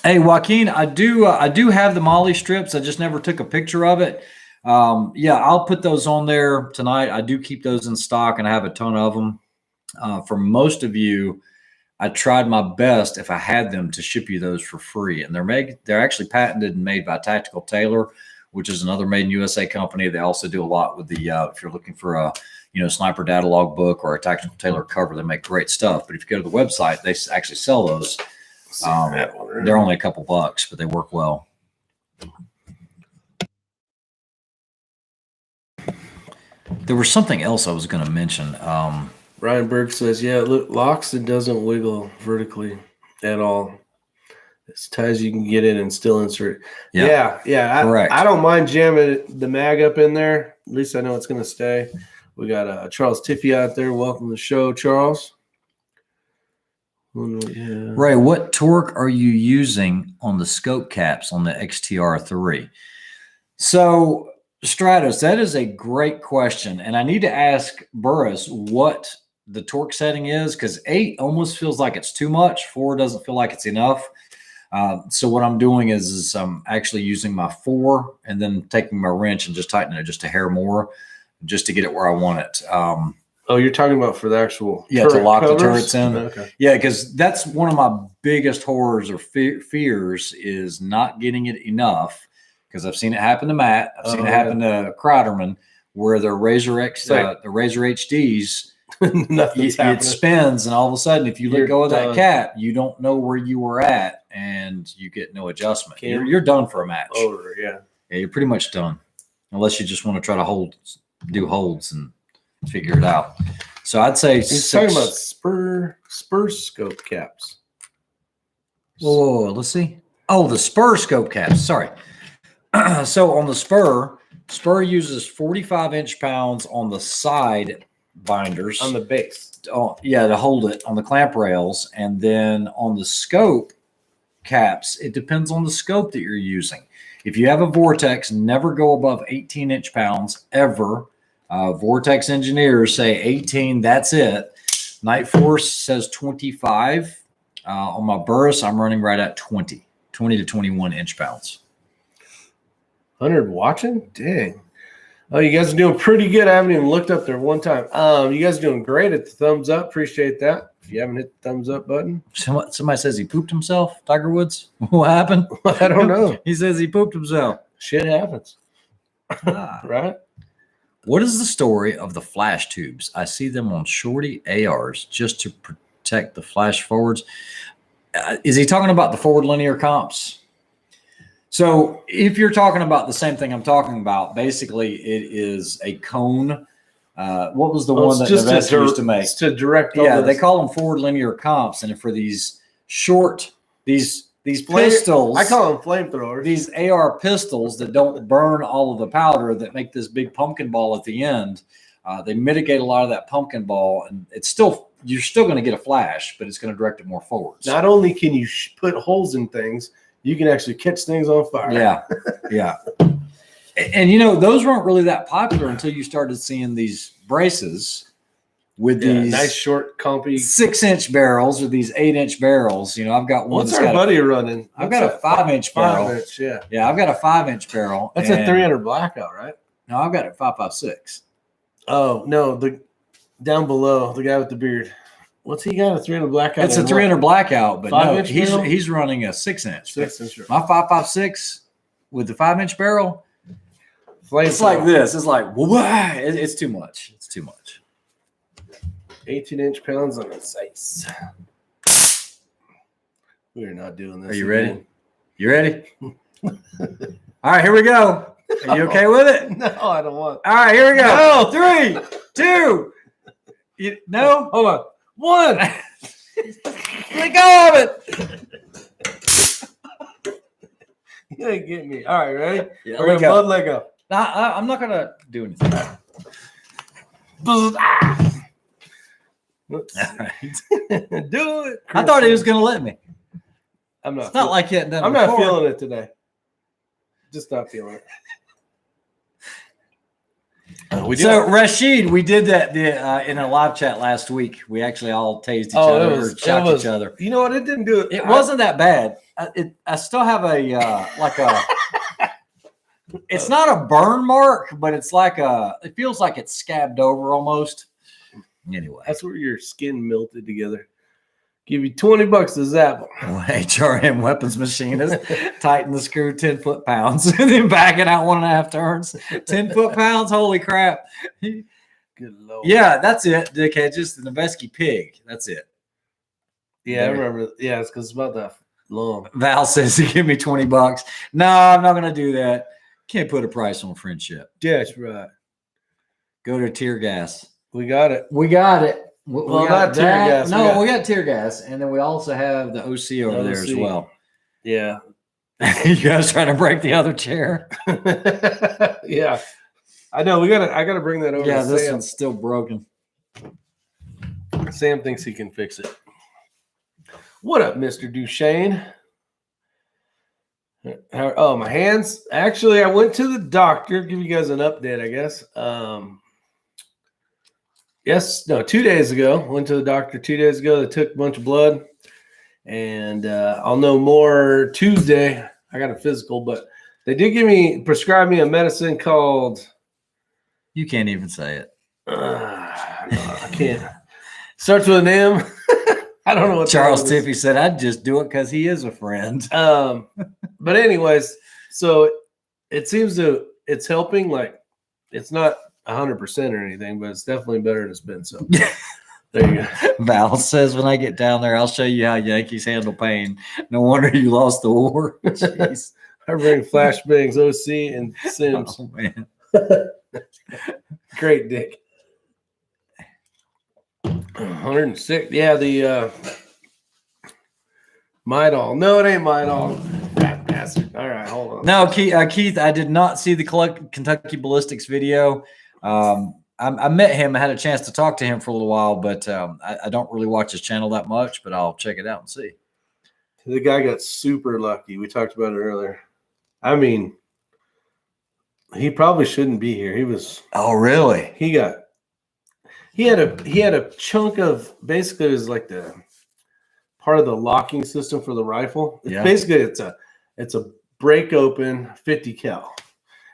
Hey, Joaquin, I do have the Molly strips. I just never took a picture of it. Yeah, I'll put those on there tonight. I do keep those in stock, and I have a ton of them. For most of you, I tried my best, if I had them, to ship you those for free. And they're actually patented and made by Tactical Tailor, which is another made in USA company. They also do a lot with the if you're looking for a sniper data log book or a Tactical Tailor cover, they make great stuff. But if you go to the website, they actually sell those. They're only a couple bucks, but they work well. There was something else I was going to mention. Ryan Berg says, yeah, look, locks, it doesn't wiggle vertically at all. It's tight as you can get it and still insert it. Yeah. Correct. I don't mind jamming the mag up in there. At least I know it's going to stay. We got Charles Tiffy out there. Welcome to the show, Charles. Yeah. Ray, what torque are you using on the scope caps on the XTR3? So, Stratos, that is a great question. And I need to ask Burris what the torque setting is, because 8 almost feels like it's too much. 4 doesn't feel like it's enough. So what I'm doing is I'm actually using my 4 and then taking my wrench and just tightening it just a hair more just to get it where I want it. Oh, you're talking about for the actual to lock covers? The turrets in. Okay. Yeah, because that's one of my biggest horrors or fears is not getting it enough. Because I've seen it happen to Matt. I've seen it happen to Crowderman, where the Razor the Razor HDs, it spins, and all of a sudden, if you let go of that cap, you don't know where you were at, and you get no adjustment. You're done for a match. Yeah, you're pretty much done, unless you just want to try to do holds and figure it out. So I'd say he's talking about spur scope caps. Whoa, let's see. Oh, the spur scope caps. Sorry. So on the spur uses 45 inch-pounds on the side binders. On the base. Oh, yeah, to hold it on the clamp rails. And then on the scope caps, it depends on the scope that you're using. If you have a Vortex, never go above 18 inch-pounds ever. Vortex engineers say 18, that's it. Night Force says 25. On my Burris, I'm running right at 20 to 21 inch-pounds. 100 watching? Dang. Oh, you guys are doing pretty good. I haven't even looked up there one time. You guys are doing great at the thumbs up. Appreciate that. If you haven't hit the thumbs up button. Somebody says he pooped himself, Tiger Woods. What happened? I don't know. He says he pooped himself. Shit happens. Right? What is the story of the flash tubes? I see them on shorty ARs just to protect the flash forwards. Is he talking about the forward linear comps? So if you're talking about the same thing I'm talking about, basically it is a cone. What was the one that Nevesta used to make? It's to direct. Yeah, they call them forward linear comps. And for these these pistols. I call them flamethrowers. These AR pistols that don't burn all of the powder that make this big pumpkin ball at the end. They mitigate a lot of that pumpkin ball, and you're still going to get a flash, but it's going to direct it more forwards. Not only can you put holes in things, you can actually catch things on fire. Yeah, yeah. And those weren't really that popular until you started seeing these braces with these nice short, compy 6-inch barrels or these 8-inch barrels. I've got one. What's our buddy running? I've got a 5-inch barrel. 5-inch, yeah. Yeah, I've got a 5-inch barrel. That's a 300 blackout, right? No, I've got a 5.56. Oh no, the down below, the guy with the beard. What's he got? A 300 blackout? It's a 300 blackout, but no, he's running a 6-inch. 6-inch. My 5.56 with the 5-inch barrel. It's like this. It's like, it's too much. It's too much. 18-inch pounds on its ice. We are not doing this. Are you ready? You ready? All right, here we go. Are you okay with it? No, I don't want. All right, here we go. No. 3, 2. No? Hold on. 1. Let go of it. You ain't getting me. All right, ready? Yeah, we're going to bud let go. I'm not going to do anything. All right. Do it. I thought he was going to let me. I'm not. It's not like it. I'm not feeling it today. Just not feeling it. So Rashid, we did that in a live chat last week. We actually all tased each other or shot each other. You know what? It didn't do it. It wasn't that bad. I still have a it's not a burn mark, but it's it feels like it's scabbed over almost. Anyway, that's where your skin melted together. Give you $20 to zap. HRM weapons machinist, tighten the screw 10 foot-pounds, and then back it out 1.5 turns. 10 foot-pounds, holy crap! Good Lord. Yeah, that's it. Dickhead, just the Noveski pig. That's it. Yeah, I remember. Yeah, it's because it's about that long. Val says to give me $20. No, I'm not going to do that. Can't put a price on friendship. Yeah, that's right. Go to tear gas. We got it. We got it. We got tear gas. No, we got tear gas, and then we also have the OC over there as well. Yeah. You guys trying to break the other chair? Yeah. I know. I gotta bring that over. Yeah, to this Sam. one's still broken. Sam thinks he can fix it. What up, Mr. Duchesne? My hands. Actually, I went to the doctor. Give you guys an update, I guess. 2 days ago. Went to the doctor 2 days ago. They took a bunch of blood, and I'll know more Tuesday. I got a physical, but they did prescribe me a medicine called. You can't even say it. I can't. Starts with an M. I don't know what Charles Tiffy said. I'd just do it because he is a friend. But anyways, so it seems it's helping. Like it's not 100% or anything, but it's definitely better than it's been. So there you go. Val says, when I get down there, I'll show you how Yankees handle pain. No wonder you lost the war. Jeez. I bring flashbangs, OC, and Sims. Oh, man. Great dick. 106. Yeah, the Midol. No, it ain't Midol. Fat bastard. All right, hold on. No, Keith, I did not see the Kentucky Ballistics video. I met him. I had a chance to talk to him for a little while, but I don't really watch his channel that much, but I'll check it out and see. The guy got super lucky. We talked about it earlier. I mean, he probably shouldn't be here. He was. Oh, really? He had a chunk of, basically it was like the part of the locking system for the rifle. Yeah. Basically it's a break open 50 cal.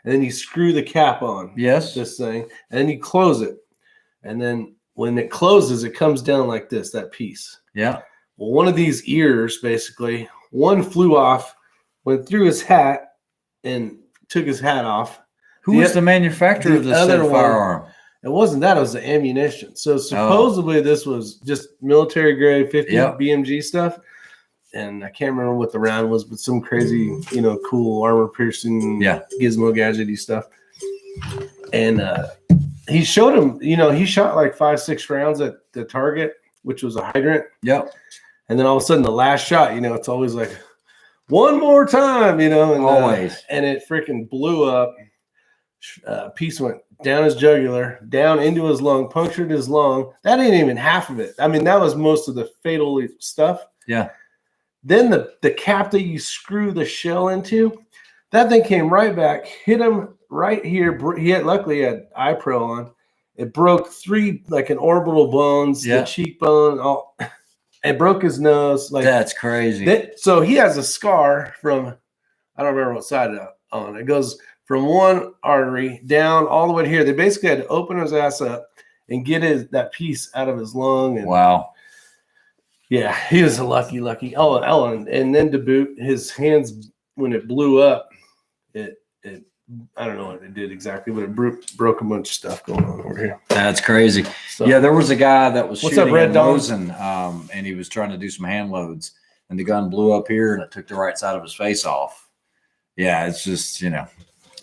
And then you screw the cap on. Yes. This thing. And then you close it. And then when it closes, it comes down like this, that piece. Yeah. Well, one of these ears, basically, one flew off, went through his hat, and took his hat off. Who was the manufacturer of this other firearm? It wasn't that. It was the ammunition. So supposedly this was just military grade 50 BMG stuff. And I can't remember what the round was, but some crazy, cool armor piercing, gizmo gadgety stuff. And he showed him, he shot like 5-6 rounds at the target, which was a hydrant. Yep. And then all of a sudden the last shot, it's always like one more time, you know, and Always. and it freaking blew up. Piece went down his jugular, down into his lung, punctured his lung. That ain't even half of it. I mean, that was most of the fatal stuff. Yeah. Then the cap that you screw the shell into, that thing came right back, hit him right here. Luckily he had iPro on. It broke 3 like an orbital bones, the cheekbone, all. It broke his nose. Like that's crazy. So he has a scar from, I don't remember what side on. It goes from one artery down all the way to here. They basically had to open his ass up and get that piece out of his lung. And wow. Yeah, he was a lucky. Oh, and then to boot, his hands, when it blew up, it I don't know what it did exactly, but it broke a bunch of stuff going on over here. That's crazy. So, yeah, there was a guy that was shooting at Mosin, and he was trying to do some hand loads, and the gun blew up here, and it took the right side of his face off. Yeah, it's just, you know.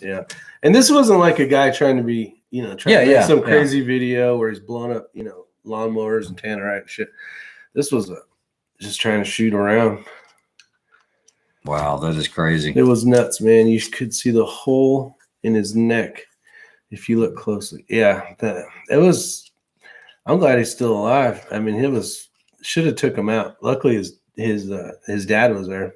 Yeah, and this wasn't like a guy trying to be, you know, trying to make some crazy video where he's blowing up, you know, lawnmowers and tannerite and shit. This was just trying to shoot around. Wow, that is crazy. It was nuts, man. You could see the hole in his neck if you look closely. Yeah, it was. I'm glad he's still alive. I mean, should have took him out. Luckily, his dad was there,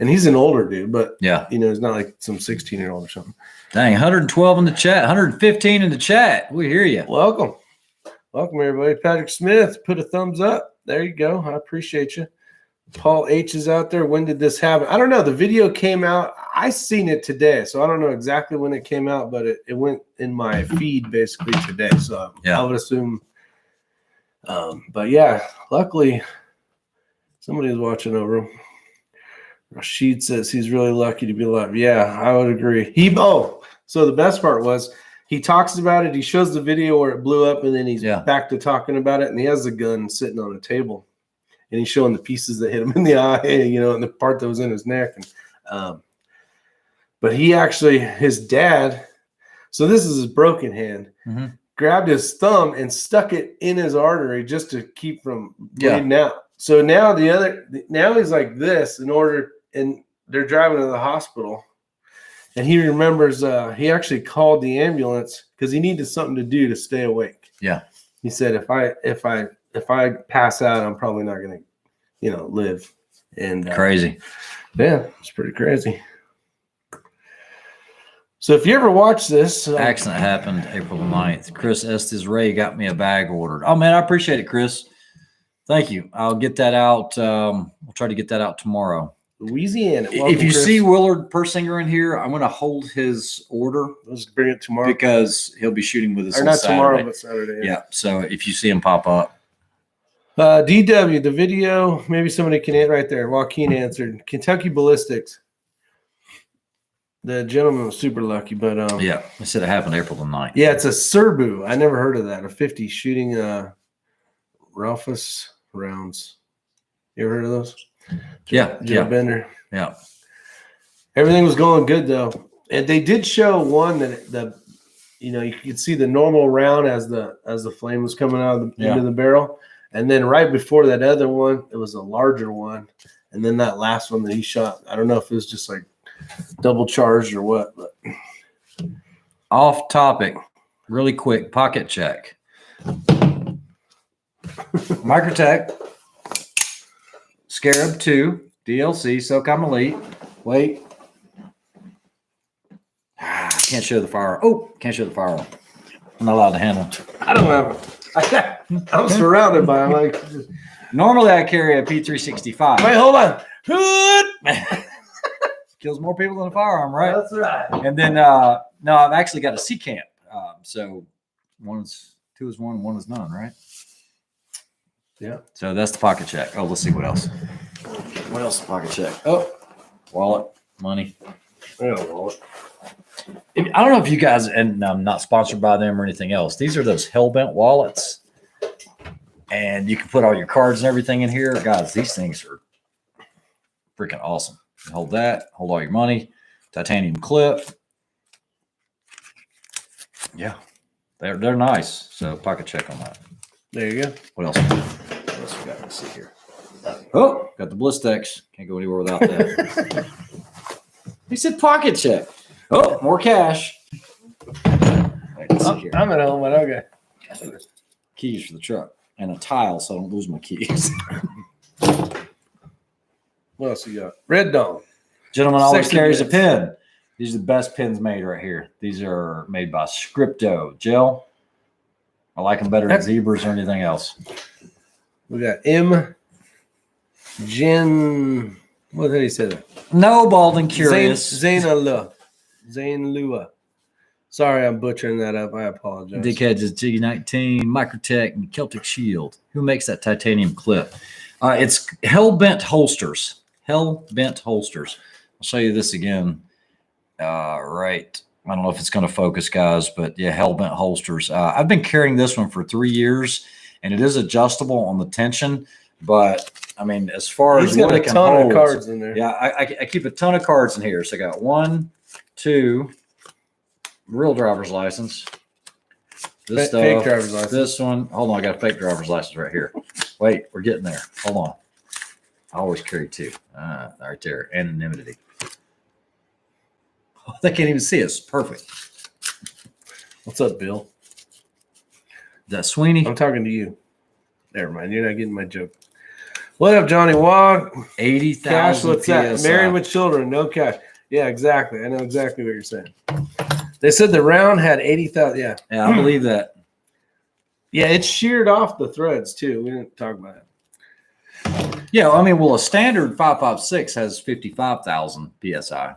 and he's an older dude, but yeah, you know, he's not like some 16-year-old or something. Dang, 112 in the chat, 115 in the chat. We hear you. Welcome, everybody. Patrick Smith, put a thumbs up. There you go. I appreciate you. Paul H is out there. When did this happen? I don't know. The video came out. I seen it today, so I don't know exactly when it came out, but it went in my feed basically today. So I would assume. But yeah, luckily somebody was watching over him. Rashid says he's really lucky to be alive. Yeah, I would agree. So the best part was he talks about it. He shows the video where it blew up, and then he's back to talking about it, and he has the gun sitting on a table. And he's showing the pieces that hit him in the eye, you know, and the part that was in his neck. And, but he actually, his dad, so this is his broken hand, grabbed his thumb and stuck it in his artery just to keep from bleeding out. So now now he's like this and they're driving to the hospital. And he remembers he actually called the ambulance because he needed something to do to stay awake. Yeah. He said, if I pass out, I'm probably not going to, you know, live. And crazy. Yeah, it's pretty crazy. So if you ever watch this. Accident happened April 9th. Chris Estes Ray got me a bag ordered. Oh, man, I appreciate it, Chris. Thank you. I'll get that out. We'll try to get that out tomorrow. Louisiana. Welcome, if you see Willard Persinger in here, I'm going to hold his order. Let's bring it tomorrow. Because he'll be shooting with us on Saturday. Tomorrow, but Saturday. Yeah. So if you see him pop up. DW, the video, maybe somebody can answer right there. Joaquin answered. Kentucky Ballistics. The gentleman was super lucky, but yeah, I said it happened April the 9th. Yeah, it's a Serbu. I never heard of that. A 50 shooting Ralphus rounds. You ever heard of those? Joe Bender. Yeah. Everything was going good though. And they did show one that you could see the normal round as the flame was coming out of the end of the barrel. And then right before that other one, it was a larger one. And then that last one that he shot, I don't know if it was just like double charged or what, but off topic, really quick pocket check. Microtech Scarab 2 DLC SOCOM Elite. Wait. Can't show the fire. Oh, can't show the firearm. I'm not allowed to handle it. I don't have it. I'm surrounded by them. Normally I carry a P365. Wait, hold on. Kills more people than a firearm, right? That's right. And then no, I've actually got a C camp. So two is one, one is none, right? Yeah. So that's the pocket check. Oh, let's see what else. What else? Pocket check. Oh, wallet, money. Yeah, wallet. I don't know if you guys, and I'm not sponsored by them or anything else. These are those Hellbent wallets, and you can put all your cards and everything in here. Guys, these things are freaking awesome. You hold that, hold all your money, titanium clip. Yeah, they're nice. So pocket check on that. There you go. What else? What else we got? Let's see here. Oh, got the Blistex. Can't go anywhere without that. He said pocket check. Oh, more cash. I'm at home, but okay. Keys for the truck and a tile so I don't lose my keys. What else you got? Red Dawn. Gentleman always Sexy carries a bits. pen. These are the best pens made right here. These are made by Scripto Gel. I like them better than Zebras or anything else. We got M. Jen. What did he say that? No, bald and curious. Zainalua. Sorry, I'm butchering that up. I apologize. Dickheads is G19, Microtech, and Celtic Shield. Who makes that titanium clip? It's Hellbent Holsters. Hellbent Holsters. I'll show you this again. Right. I don't know if it's going to focus, guys, but yeah, Hellbent Holsters. I've been carrying this one for 3 years, and it is adjustable on the tension. But I mean, as far as what it can hold, ton of cards in there. yeah, I keep a ton of cards in here. So I got 1, 2, real driver's license. This stuff, fake driver's license. This one. Hold on, I got a fake driver's license right here. Wait, we're getting there. Hold on. I always carry 2. Right there. Anonymity. Oh, they can't even see us. Perfect. What's up, Bill? Is that Sweeney? I'm talking to you. Never mind. You're not getting my joke. What up, Johnny Walk? 80,000 Cash, what's that? PSI. Married with children, no cash. Yeah, exactly. I know exactly what you're saying. They said the round had 80,000. Yeah. Yeah, I believe that. Yeah, it's sheared off the threads, too. We didn't talk about it. Yeah, I mean, well, a standard 5.56 has 55,000 PSI,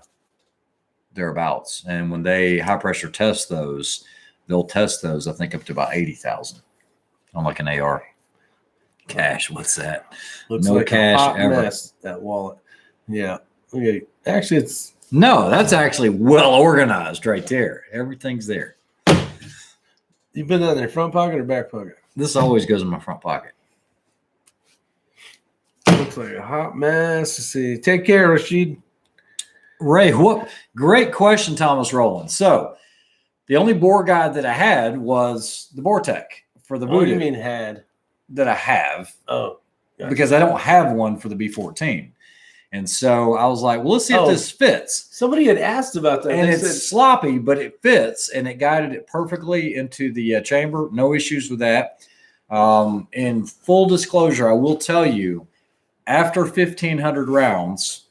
thereabouts. And when they high pressure test those, they'll test those, I think, up to about 80,000 on like an AR. Cash, what's that? Looks No like cash a hot ever. mess, that wallet. Yeah. Okay. Actually, it's No, that's actually well organized right there. Everything's there. you put that in your front pocket or back pocket? This always goes in my front pocket. Looks like a hot mess. Let's see. Take care, Rashid. Ray, what great question, Thomas Rowland. So the only bore guide that I had was the Vortec for the What do you Voodoo mean had? that I have. Oh, gotcha. Because I don't have one for the B14. And so I was like, well, let's see if this fits. Somebody had asked about that. And They it's said, sloppy, but it fits, and it guided it perfectly into the chamber. No issues with that. In full disclosure, I will tell you, after 1,500 rounds,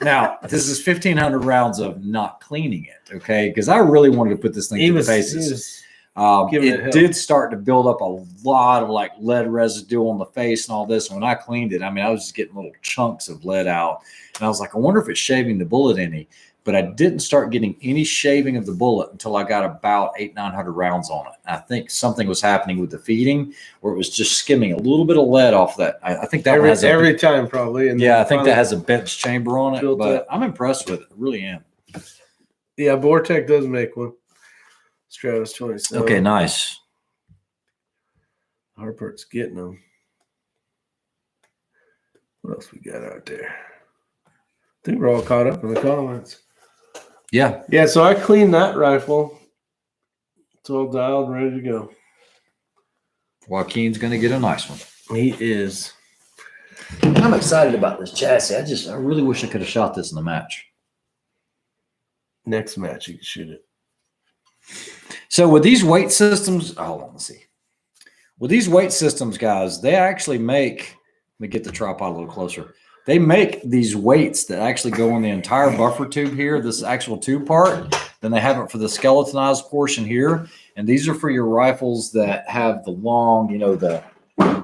now this is 1,500 rounds of not cleaning it, okay? Because I really wanted to put this thing to the faces. It did start to build up a lot of like lead residue on the face and all this. And when I cleaned it, I mean, I was just getting little chunks of lead out. And I was like, I wonder if it's shaving the bullet any. But I didn't start getting any shaving of the bullet until I got about 800-900 rounds on it. I think something was happening with the feeding where it was just skimming a little bit of lead off that. I think that one has every time probably. And yeah, I think that has a bench chamber on it. But up. I'm impressed with it. I really am. Yeah, Vortec does make one. Stratus 27. Okay, nice. Harper's getting them. What else we got out there? I think we're all caught up in the comments. Yeah. Yeah, so I cleaned that rifle. It's all dialed, ready to go. Joaquin's going to get a nice one. He is. I'm excited about this chassis. I really wish I could have shot this in the match. Next match, you can shoot it. So with these weight systems, hold on, let's see. With these weight systems, guys, they actually make, let me get the tripod a little closer. They make these weights that actually go on the entire buffer tube here, this actual tube part. Then they have it for the skeletonized portion here. And these are for your rifles that have the long, you know, the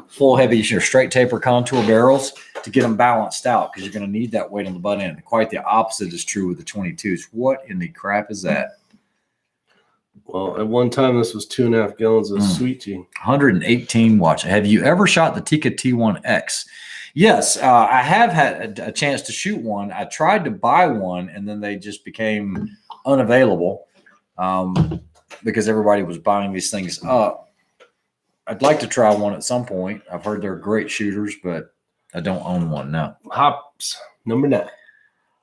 full heavy, your straight taper contour barrels to get them balanced out because you're going to need that weight on the butt end. Quite the opposite is true with the 22s. What in the crap is that? Well, at one time, this was 2.5 gallons of sweet tea. 118 watts. Have you ever shot the Tika T1X? Yes, I have had a chance to shoot one. I tried to buy one, and then they just became unavailable because everybody was buying these things up. I'd like to try one at some point. I've heard they're great shooters, but I don't own one now. Hops, number 9.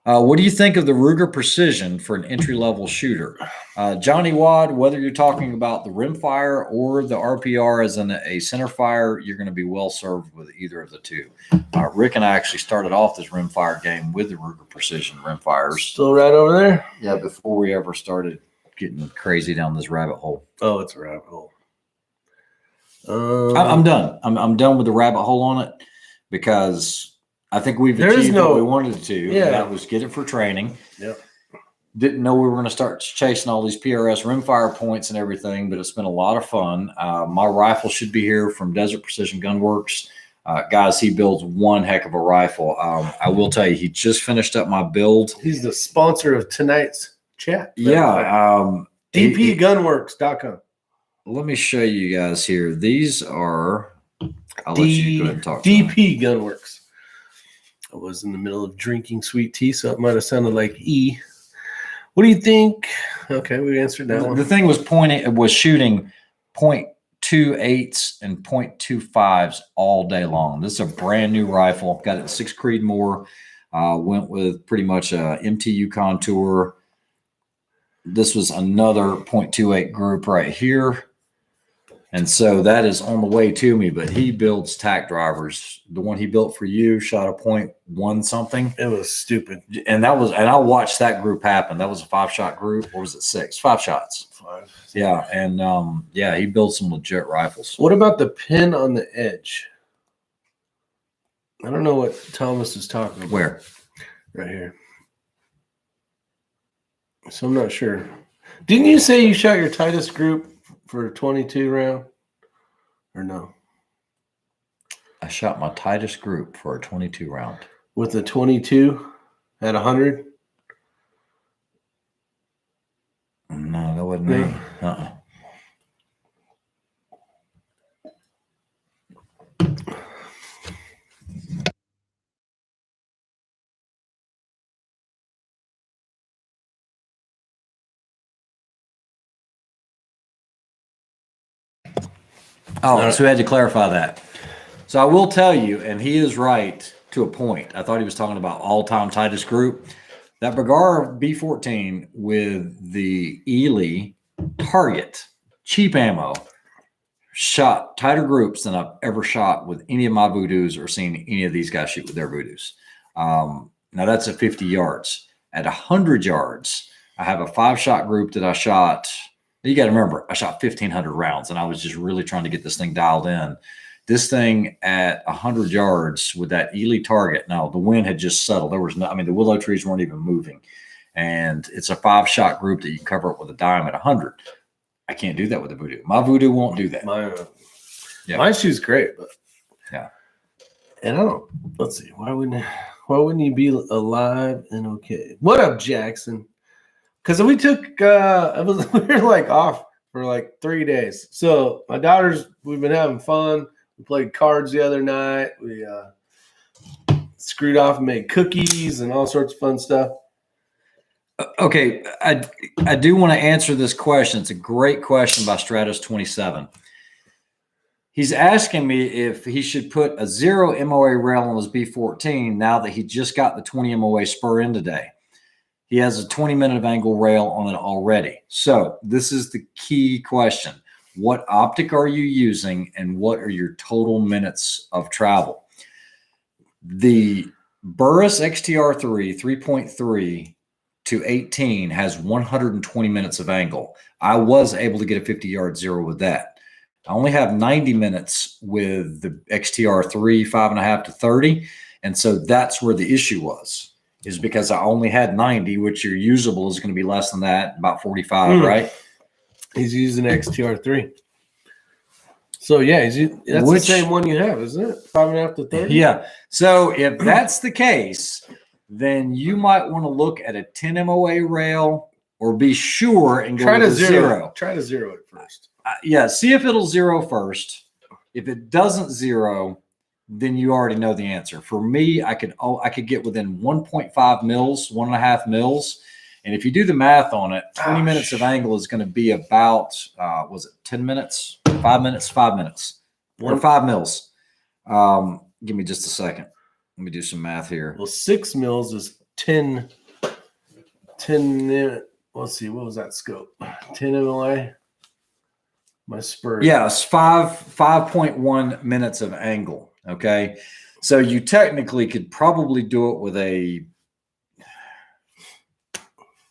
What do you think of the Ruger Precision for an entry-level shooter? Johnny Wad, whether you're talking about the rimfire or the RPR as in a center fire, you're going to be well served with either of the two. Rick and I actually started off this rimfire game with the Ruger Precision rimfires. Still right over there? Yeah, before we ever started getting crazy down this rabbit hole. Oh, it's a rabbit hole. I'm done. I'm done with the rabbit hole on it because I think we've achieved what we wanted to. Yeah. That was get it for training. Yep. Didn't know we were going to start chasing all these PRS rimfire points and everything, but it's been a lot of fun. My rifle should be here from Desert Precision Gunworks. Guys, he builds one heck of a rifle. I will tell you, he just finished up my build. He's the sponsor of tonight's chat. Yeah. DPgunworks.com. Let me show you guys here. These are, I'll let you go ahead and talk. DP Gunworks. I was in the middle of drinking sweet tea, so it might have sounded like E. What do you think? Okay, we answered that one. The thing was shooting 0.28s and 0.25s all day long. This is a brand new rifle. Got it 6 Creedmoor. Went with pretty much a MTU contour. This was another 0.28 group right here. And so that is on the way to me, but he builds tack drivers. The one he built for you shot a 0.1 something. It was stupid. And I watched that group happen. That was a 5-shot group. Or was it 6? 5 shots. 5. Yeah. And yeah, he built some legit rifles. What about the pin on the edge? I don't know what Thomas is talking about. Where? Right here. So I'm not sure. Didn't you say you shot your tightest group for a 22 round? Or no? I shot my tightest group for a 22 round. With a 22 at 100? No, that wasn't me. Uh-uh. Oh, so we had to clarify that. So I will tell you, and he is right to a point. I thought he was talking about all-time tightest group. That Bergara B14 with the Ely target, cheap ammo, shot tighter groups than I've ever shot with any of my Voodoos or seen any of these guys shoot with their Voodoos. Now that's at 50 yards. At 100 yards, I have a 5-shot group that I shot. You got to remember, I shot 1,500 rounds, and I was just really trying to get this thing dialed in. This thing at 100 yards with that Ely target. Now, the wind had just settled. There was no, I mean, the willow trees weren't even moving. And it's a 5-shot group that you can cover up with a dime at 100. I can't do that with a Voodoo. My Voodoo won't do that. My shoe's great, but yeah. And I don't. Let's see. Why wouldn't you be alive and okay? What up, Jackson? Because we took we were like off for like 3 days. So my daughters, we've been having fun. We played cards the other night. We screwed off and made cookies and all sorts of fun stuff. Okay, I do want to answer this question. It's a great question by Stratus27. He's asking me if he should put a 0 MOA rail on his B14 now that he just got the 20 MOA spur in today. He has a 20-minute of angle rail on it already. So this is the key question. What optic are you using and what are your total minutes of travel? The Burris XTR3 3.3 to 18 has 120 minutes of angle. I was able to get a 50-yard 0 with that. I only have 90 minutes with the XTR3 5.5 to 30. And so that's where the issue was, is because I only had 90, which your usable is going to be less than that, about 45, right? He's using XTR3. So, yeah, that's the same one you have, isn't it? 5.5 to 30? Yeah. So if that's the case, then you might want to look at a 10 MOA rail or be sure and go to 0. Try to 0 it first. Yeah, see if it'll 0 first. If it doesn't 0, then you already know the answer. For me, I could get within 1.5 mils, 1.5 mils. And if you do the math on it, 20 minutes of angle is going to be about, was it 10 minutes? 5 minutes? 5 minutes. Or 5 mils. Give me just a second. Let me do some math here. Well, 6 mils is 10, let's see, what was that scope? 10 MLA. My spur. Yes, 5.1 minutes of angle. Okay. So you technically could probably do it with I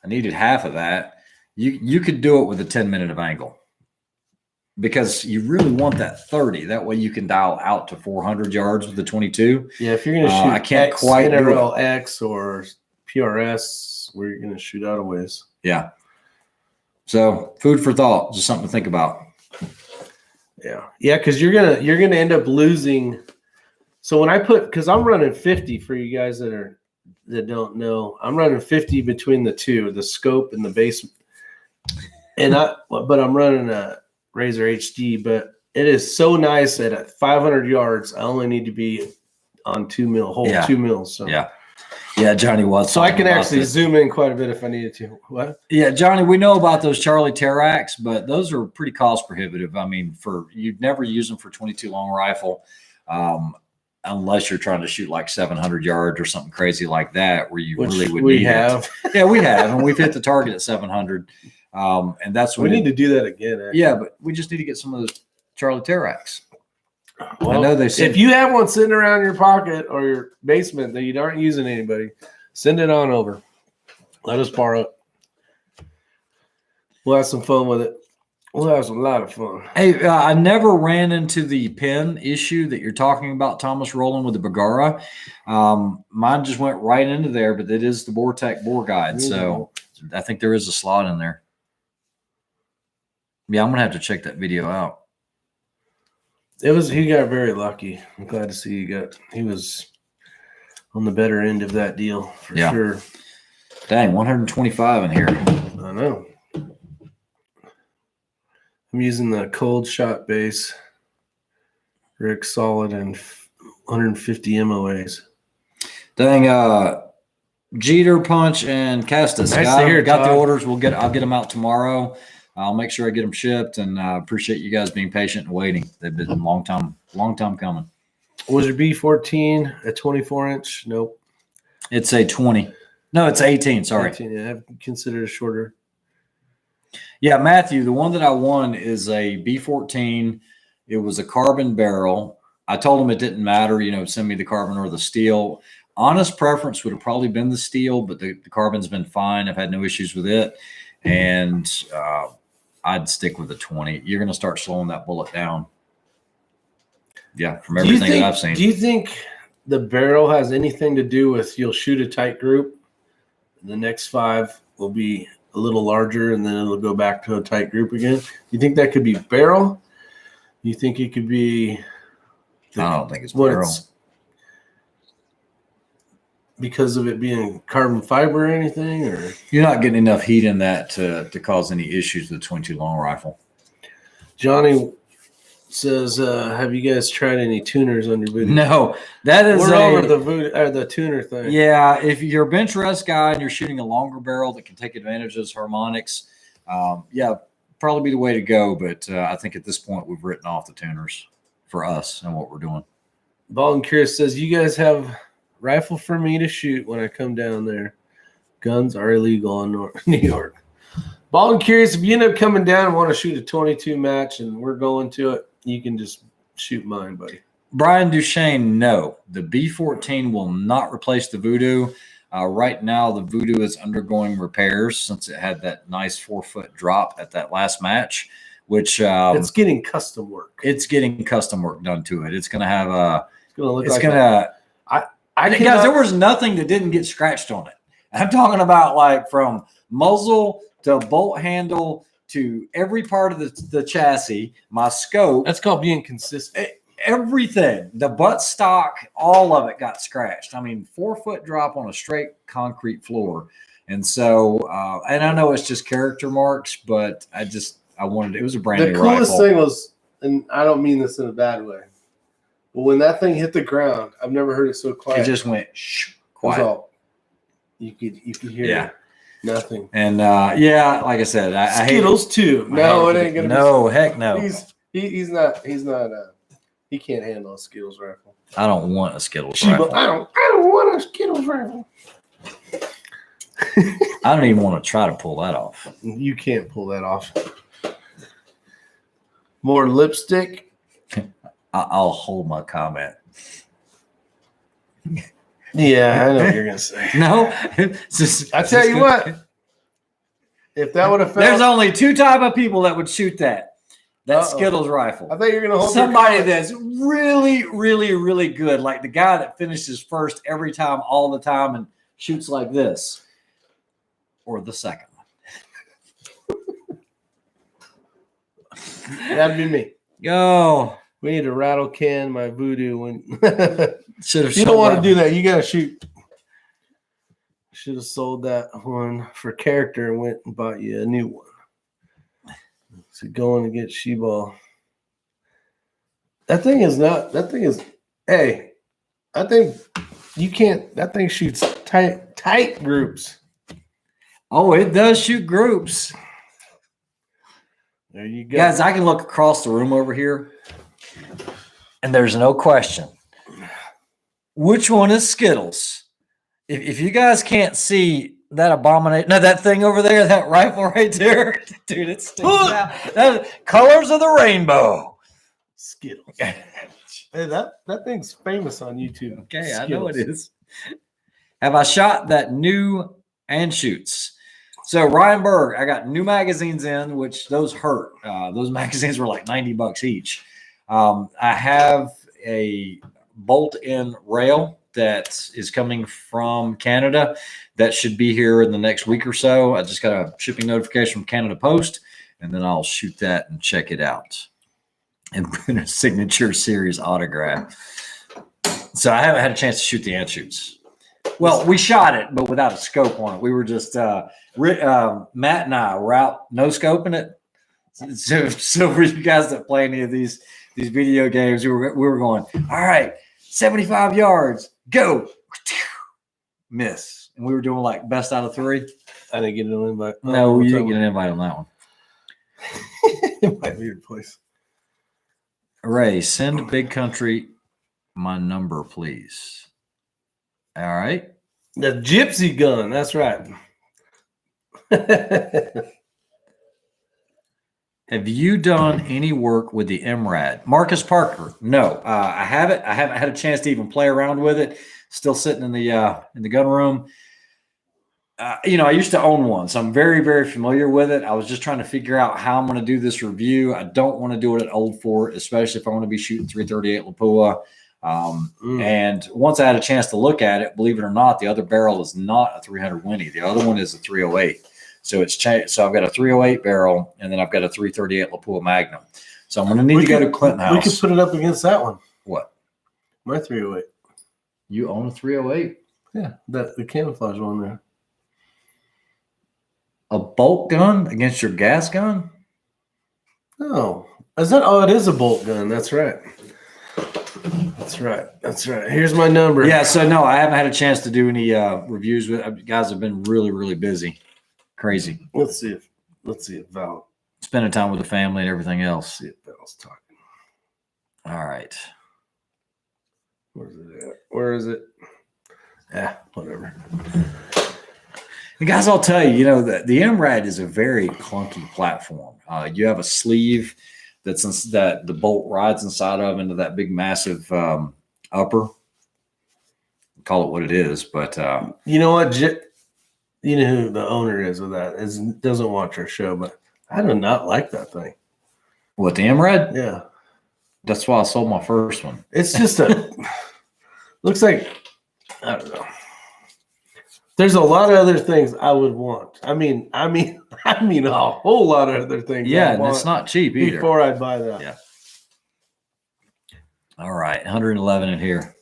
needed half of that. You could do it with a 10-minute of angle because you really want that 30. That way you can dial out to 400 yards with the 22. Yeah, if you're going to shoot I can't quite NRL X or PRS, where you're going to shoot out of ways. Yeah. So food for thought, just something to think about. Yeah, because you're gonna end up losing. So when I because I'm running 50 for you guys that don't know, I'm running 50 between the two, the scope and the base, but I'm running a Razor HD. But it is so nice that at 500 yards, I only need to be on 2 mils. So Yeah, Johnny was. So I can actually zoom in quite a bit if I needed to. What? Yeah, Johnny, we know about those Charlie Terrax, but those are pretty cost prohibitive. I mean, you'd never use them for 22 long rifle, unless you're trying to shoot like 700 yards or something crazy like that, where you really would need it. Yeah, we have, and we've hit the target at 700, and that's we need to do that again. Actually. Yeah, but we just need to get some of those Charlie Terrax. Well, I know if you have one sitting around your pocket or your basement that you aren't using anybody, send it on over. Let us borrow it. We'll have some fun with it. We'll have a lot of fun. Hey, I never ran into the pin issue that you're talking about, Thomas, rolling with the Bergara. Mine just went right into there, but it is the Vortec bore guide. So I think there is a slot in there. Yeah, I'm going to have to check that video out. He got very lucky. I'm glad to see he was on the better end of that deal for sure. Dang, 125 in here. I know. I'm using the cold shot base, Rick Solid, and 150 MOAs. Dang, Jeter, Punch, and Castus. Got the orders. I'll get them out tomorrow. I'll make sure I get them shipped, and I appreciate you guys being patient and waiting. They've been a long time coming. Was your B14 a 24-inch? Nope. It's a 20. No, it's 18. Sorry. 18, yeah, I've considered it shorter. Yeah, Matthew, the one that I won is a B14. It was a carbon barrel. I told him it didn't matter, send me the carbon or the steel. Honest preference would have probably been the steel, but the carbon's been fine. I've had no issues with it. And I'd stick with the 20. You're going to start slowing that bullet down. Yeah, from everything that I've seen. Do you think the barrel has anything to do with you'll shoot a tight group? The next 5 will be a little larger, and then it'll go back to a tight group again. Do you think that could be barrel? You think it could be? I don't think it's barrel. Because of it being carbon fiber or anything, or you're not getting enough heat in that to cause any issues with the 22 long rifle. Johnny says, "Have you guys tried any tuners on your voodoo?" No, that is we're over the tuner thing. Yeah, if you're a bench rest guy and you're shooting a longer barrel that can take advantage of those harmonics, probably be the way to go. But I think at this point we've written off the tuners for us and what we're doing. Bald and Curious says, "You guys have rifle for me to shoot when I come down there. Guns are illegal in New York." Bald and Curious, if you end up coming down and want to shoot a 22 match and we're going to it, you can just shoot mine, buddy. Brian Duchesne, no. The B14 will not replace the Voodoo. Right now, the Voodoo is undergoing repairs since it had that nice 4-foot drop at that last match, which it's getting custom work. It's getting custom work done to it. It's going to have a. It's going to look it's like going to. Guys, there was nothing that didn't get scratched on it. I'm talking about like from muzzle to bolt handle to every part of the chassis, my scope. That's called being consistent. Everything, the butt stock, all of it got scratched. I mean, 4-foot drop on a straight concrete floor. And so, and I know it's just character marks, but I wanted, it was a brand new rifle. The coolest thing was, and I don't mean this in a bad way, but when that thing hit the ground, I've never heard it so quiet. It just went quiet. You could hear nothing. And like I said, I hate Skittles too. No, it ain't gonna. No, heck no. He's not. He can't handle a Skittles rifle. I don't want a Skittles rifle. I don't want a Skittles rifle. I don't even want to try to pull that off. You can't pull that off. More lipstick. I'll hold my comment. Yeah, I know what you're gonna say. No, I tell you what. If that would have felt, there's only two type of people that would shoot that Skittles rifle. I thought you were gonna hold somebody that's really, really, really good, like the guy that finishes first every time, all the time, and shoots like this, or the second one. That'd be me. Go. We need to rattle can my voodoo when Should have. you don't want to do that. You gotta shoot. Should have sold that one for character and went and bought you a new one. So going to get She-Ball. That thing is, hey, I think you can't, that thing shoots tight groups. Oh, it does shoot groups. There you go. Guys, I can look across the room over here, and there's no question. Which one is Skittles? If you guys can't see that abomination, no, that thing over there, that rifle right there, dude, it sticks out. That, colors of the rainbow. Skittles. Hey, that thing's famous on YouTube. Okay, Skittles. I know it is. Have I shot that new and shoots? So Ryan Berg, I got new magazines in, which those hurt. Those magazines were like $90 each. I have a bolt-in rail that is coming from Canada that should be here in the next week or so. I just got a shipping notification from Canada Post, and then I'll shoot that and check it out and put a signature series autograph. So I haven't had a chance to shoot the anshoots. Well, we shot it, but without a scope on it. We were just Matt and I were out no scoping it. So for you guys that play any of these video games, we were going, all right, 75 yards, go, miss, and we were doing like best out of 3. I didn't get an invite. No, you didn't get an invite on that one. It might be your place. Ray, send Big Country my number, please. All right. The gypsy gun. That's right. Have you done any work with the MRAD? Marcus Parker? No, I haven't. I haven't had a chance to even play around with it. Still sitting in the gun room. I used to own one, so I'm very, very familiar with it. I was just trying to figure out how I'm going to do this review. I don't want to do it at Old Fort, especially if I want to be shooting 338 Lapua. And once I had a chance to look at it, believe it or not, the other barrel is not a 300 Winnie. The other one is a 308. So it's changed. So I've got a 308 barrel, and then I've got a 338 Lapua Magnum. So I'm going to need to go to Clinton House. We could put it up against that one. What? My 308. You own a 308? Yeah, the camouflage one there. A bolt gun against your gas gun? No. Is that? Oh, it is a bolt gun. That's right. That's right. That's right. Here's my number. Yeah. So no, I haven't had a chance to do any reviews with guys. Have been really, really busy. Crazy. Let's see if Val. Spending time with the family and everything else. Let's see if Val's talking. All right. Where's it at? Where is it? Yeah, whatever. And guys, I'll tell you, the MRAD is a very clunky platform. You have a sleeve that the bolt rides inside of into that big, massive upper. Call it what it is, but you know what? You know who the owner is of that? Doesn't watch our show, but I do not like that thing. What, the MRAD? Yeah, that's why I sold my first one. It's just looks like, I don't know. There's a lot of other things I would want. I mean a whole lot of other things. Yeah, and it's not cheap either. Before I buy that. Yeah. All right, 111 in here.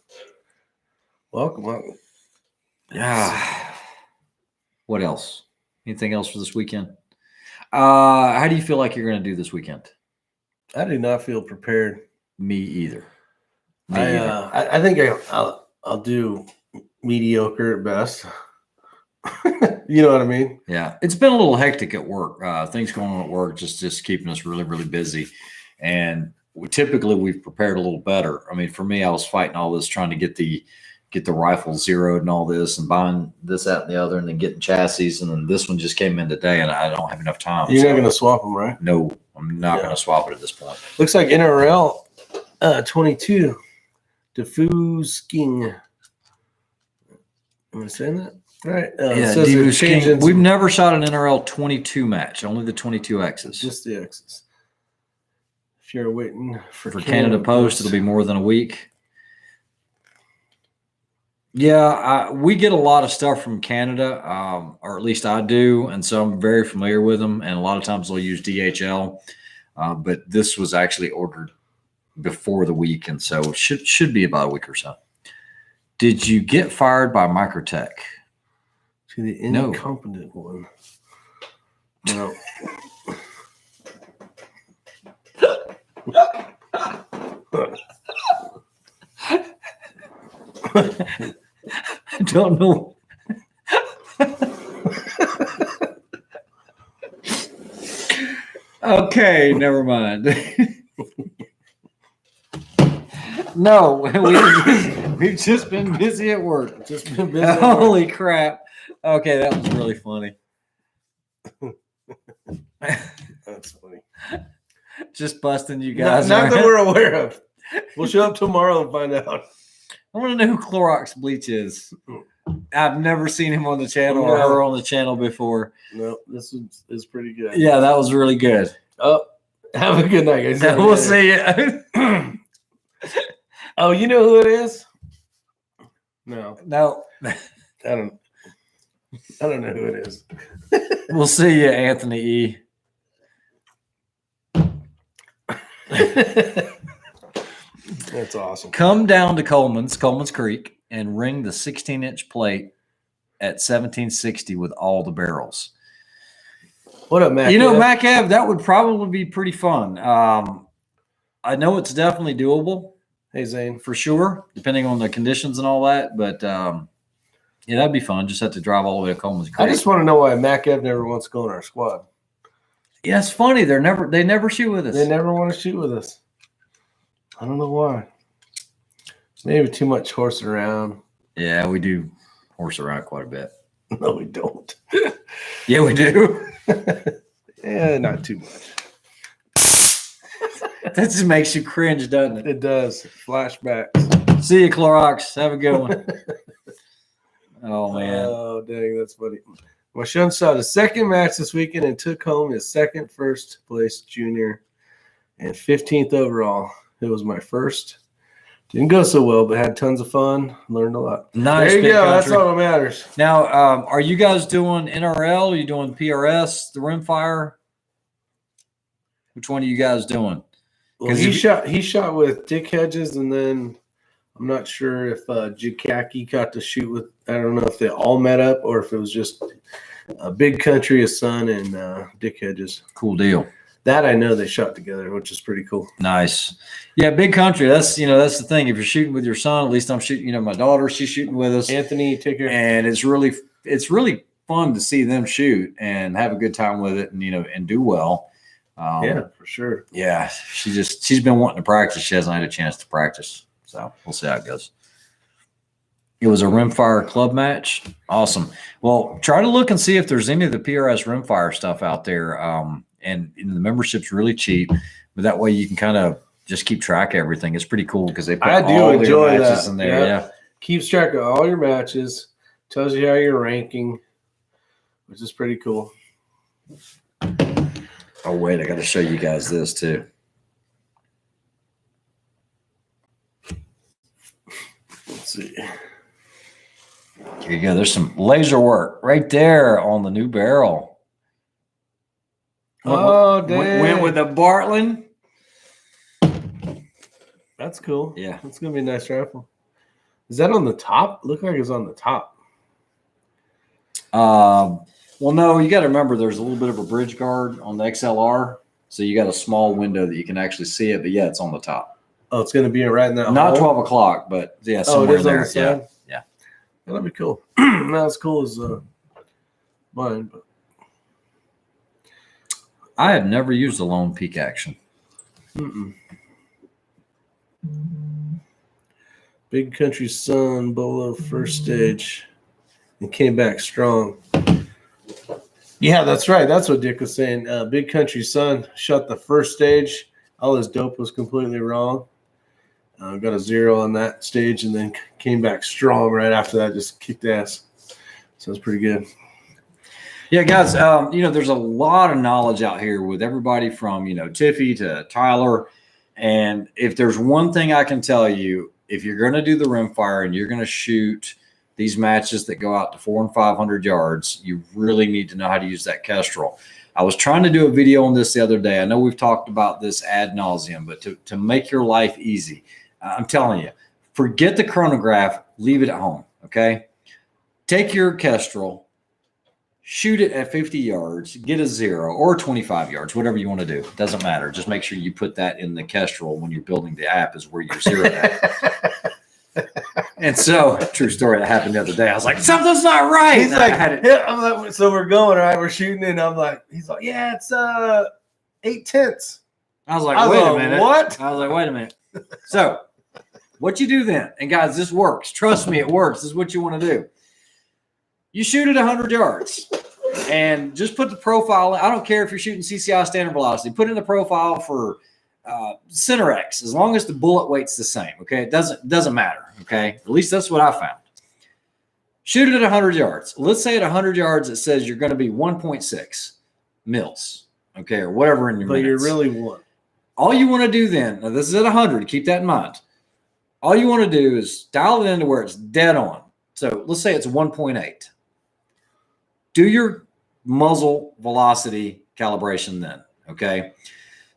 Welcome. Yeah. What else? Anything else for this weekend? How do you feel like you're going to do this weekend? I do not feel prepared. Me either. I think I'll do mediocre at best. You know what I mean? Yeah. It's been a little hectic at work. Things going on at work, just keeping us really, really busy. And we've prepared a little better. I mean, for me, I was fighting all this, trying to get get the rifle zeroed and all this, and buying this, that, and the other, and then getting chassis. And then this one just came in today, and I don't have enough time. You're not going to swap them, right? No, I'm not going to swap it at this point. Looks like NRL 22 Diffusing. Am I saying that right? Yeah, Diffusing. We've never shot an NRL 22 match, only the 22Xs. Just the X's. If you're waiting for Canada Post, it'll be more than a week. Yeah, we get a lot of stuff from Canada, or at least I do, and so I'm very familiar with them. And a lot of times they'll use DHL, but this was actually ordered before the week, and so it should be about a week or so. Did you get fired by Microtech? To the incompetent one. No. I don't know. Okay, never mind. No, we've just been busy at work. Just been busy. Holy crap. Okay, that was really funny. That's funny. Just busting you guys. Not that we're aware of. We'll show up tomorrow and find out. I want to know who Clorox Bleach is. I've never seen him on the channel or her on the channel before. No, this is pretty good. Yeah, that was really good. Oh, have a good night, guys. We'll see you. Oh, you know who it is? No. I don't know who it is. We'll see you, Anthony E. That's awesome. Come down to Coleman's Creek, and ring the 16-inch plate at 1760 with all the barrels. What up, Mac? Mac Ave, that would probably be pretty fun. I know it's definitely doable. Hey, Zane. For sure, depending on the conditions and all that. But, yeah, that'd be fun. Just have to drive all the way to Coleman's Creek. I just want to know why Mac Ave never wants to go in our squad. Yeah, it's funny. They never shoot with us. They never want to shoot with us. I don't know why. Maybe too much horsing around. Yeah, we do horse around quite a bit. No, we don't. Yeah, we do. Yeah, not too much. That just makes you cringe, doesn't it? It does. Flashbacks. See you, Clorox. Have a good one. Oh, man. Oh, dang, that's funny. My son saw the second match this weekend and took home his second first place junior and 15th overall. It was my first. Didn't go so well, but had tons of fun. Learned a lot. Nice. There you go. Country. That's all that matters. Now, are you guys doing NRL? Are you doing PRS, the rimfire? Which one are you guys doing? Well, he shot with Dick Hedges, and then I'm not sure if Jikaki got to shoot with. I don't know if they all met up or if it was just a Big Country, his son, and Dick Hedges. Cool deal. That I know they shot together, which is pretty cool. Nice. Yeah, Big Country. That's the thing. If you're shooting with your son, at least I'm shooting. My daughter, she's shooting with us. Anthony, take care. And it's really fun to see them shoot and have a good time with it, and and do well. Yeah, for sure. Yeah, she's been wanting to practice. She hasn't had a chance to practice, so we'll see how it goes. It was a rimfire club match. Awesome. Well, try to look and see if there's any of the PRS rimfire stuff out there. And the membership's really cheap, but that way you can kind of just keep track of everything. It's pretty cool because they put all your matches in there. Yeah. Keeps track of all your matches, tells you how you're ranking, which is pretty cool. Oh, wait, I got to show you guys this too. Let's see. Here you go. There's some laser work right there on the new barrel. Oh, dang. Went with the Bartland. That's cool. Yeah. That's going to be a nice rifle. Is that on the top? Looked like it's on the top. Well, no, you got to remember there's a little bit of a bridge guard on the XLR. So you got a small window that you can actually see it. But, yeah, it's on the top. Oh, it's going to be right now. Not 12 o'clock, but, yeah, somewhere in there. Yeah. That'd be cool. Not as cool as mine, but. I have never used a lone peak action. Big Big Country Sun, Bolo first stage, and came back strong. Yeah, that's right. That's what Dick was saying. Big Country Sun shot the first stage. All his dope was completely wrong. Got a 0 on that stage, and then came back strong right after that. Just kicked ass. So it's pretty good. Yeah, guys, there's a lot of knowledge out here with everybody from, Tiffy to Tyler. And if there's one thing I can tell you, if you're going to do the rimfire and you're going to shoot these matches that go out to 400 and 500 yards, you really need to know how to use that Kestrel. I was trying to do a video on this the other day. I know we've talked about this ad nauseum, but to make your life easy, I'm telling you, forget the chronograph, leave it at home, okay? Take your Kestrel, shoot it at 50 yards, get a 0 or 25 yards, whatever you want to do. It doesn't matter. Just make sure you put that in the Kestrel when you're building the app is where you're zeroed at. And so, true story that happened the other day. I was like, something's not right. He's like, I'm like, so we're going, right? We're shooting, and I'm like, he's like, yeah, it's 8/10. I was like, wait a minute. What? I was like, wait a minute. So, what you do then, and guys, this works. Trust me, it works. This is what you want to do. You shoot at 100 yards, and just put the profile. I don't care if you're shooting CCI standard velocity. Put in the profile for center X, as long as the bullet weight's the same. Okay, it doesn't matter. Okay, at least that's what I found. Shoot it at 100 yards. Let's say at 100 yards it says you're going to be 1.6 mils. Okay, or whatever in your But minutes. you really want. All you want to do then, now this is at 100. Keep that in mind. All you want to do is dial it into where it's dead on. So let's say it's 1.8. Do your muzzle velocity calibration then. Okay.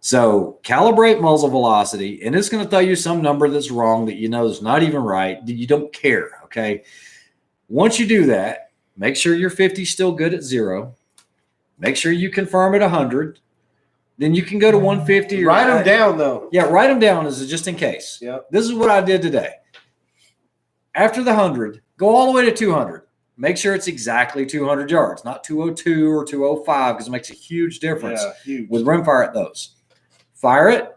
So calibrate muzzle velocity, and it's going to tell you some number that's wrong that you know is not even right. You don't care, okay? Once you do that, make sure your 50 is still good at 0. Make sure you confirm at 100. Then you can go to 150. Write them down, though. Yeah, write them down as just in case. Yep. This is what I did today. After the 100, go all the way to 200. Make sure it's exactly 200 yards, not 202 or 205, because it makes a huge difference with rimfire at those. Fire it,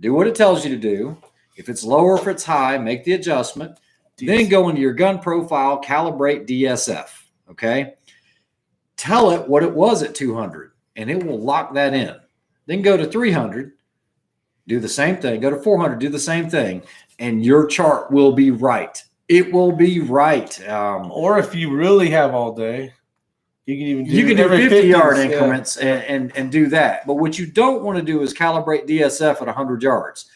do what it tells you to do. If it's low or if it's high, make the adjustment. Then go into your gun profile, calibrate DSF, okay? Tell it what it was at 200, and it will lock that in. Then go to 300, do the same thing. Go to 400, do the same thing, and your chart will be right. It will be right. Or if you really have all day, you can even do 50-yard increments and do that. But what you don't want to do is calibrate DSF at 100 yards.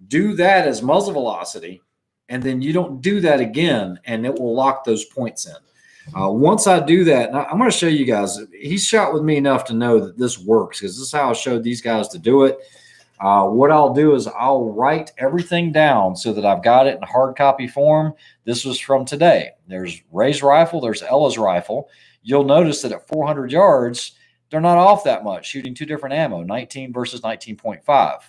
Do that as muzzle velocity, and then you don't do that again, and it will lock those points in. Once I do that, I'm going to show you guys. He's shot with me enough to know that this works, because this is how I showed these guys to do it. What I'll do is I'll write everything down so that I've got it in hard copy form. This was from today. There's Ray's rifle. There's Ella's rifle. You'll notice that at 400 yards, they're not off that much, shooting two different ammo, 19 versus 19.5.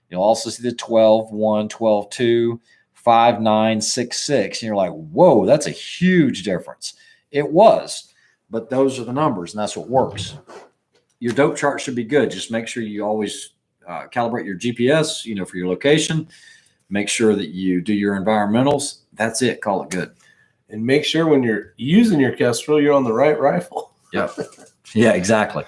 You'll also see the 12-1, 12-2, 5-9, 6-6. And you're like, whoa, that's a huge difference. It was, but those are the numbers, and that's what works. Your dope chart should be good. Just make sure you always calibrate your GPS, for your location. Make sure that you do your environmentals. That's it. Call it good. And make sure when you're using your Kestrel, you're on the right rifle. Yep. Yeah, exactly.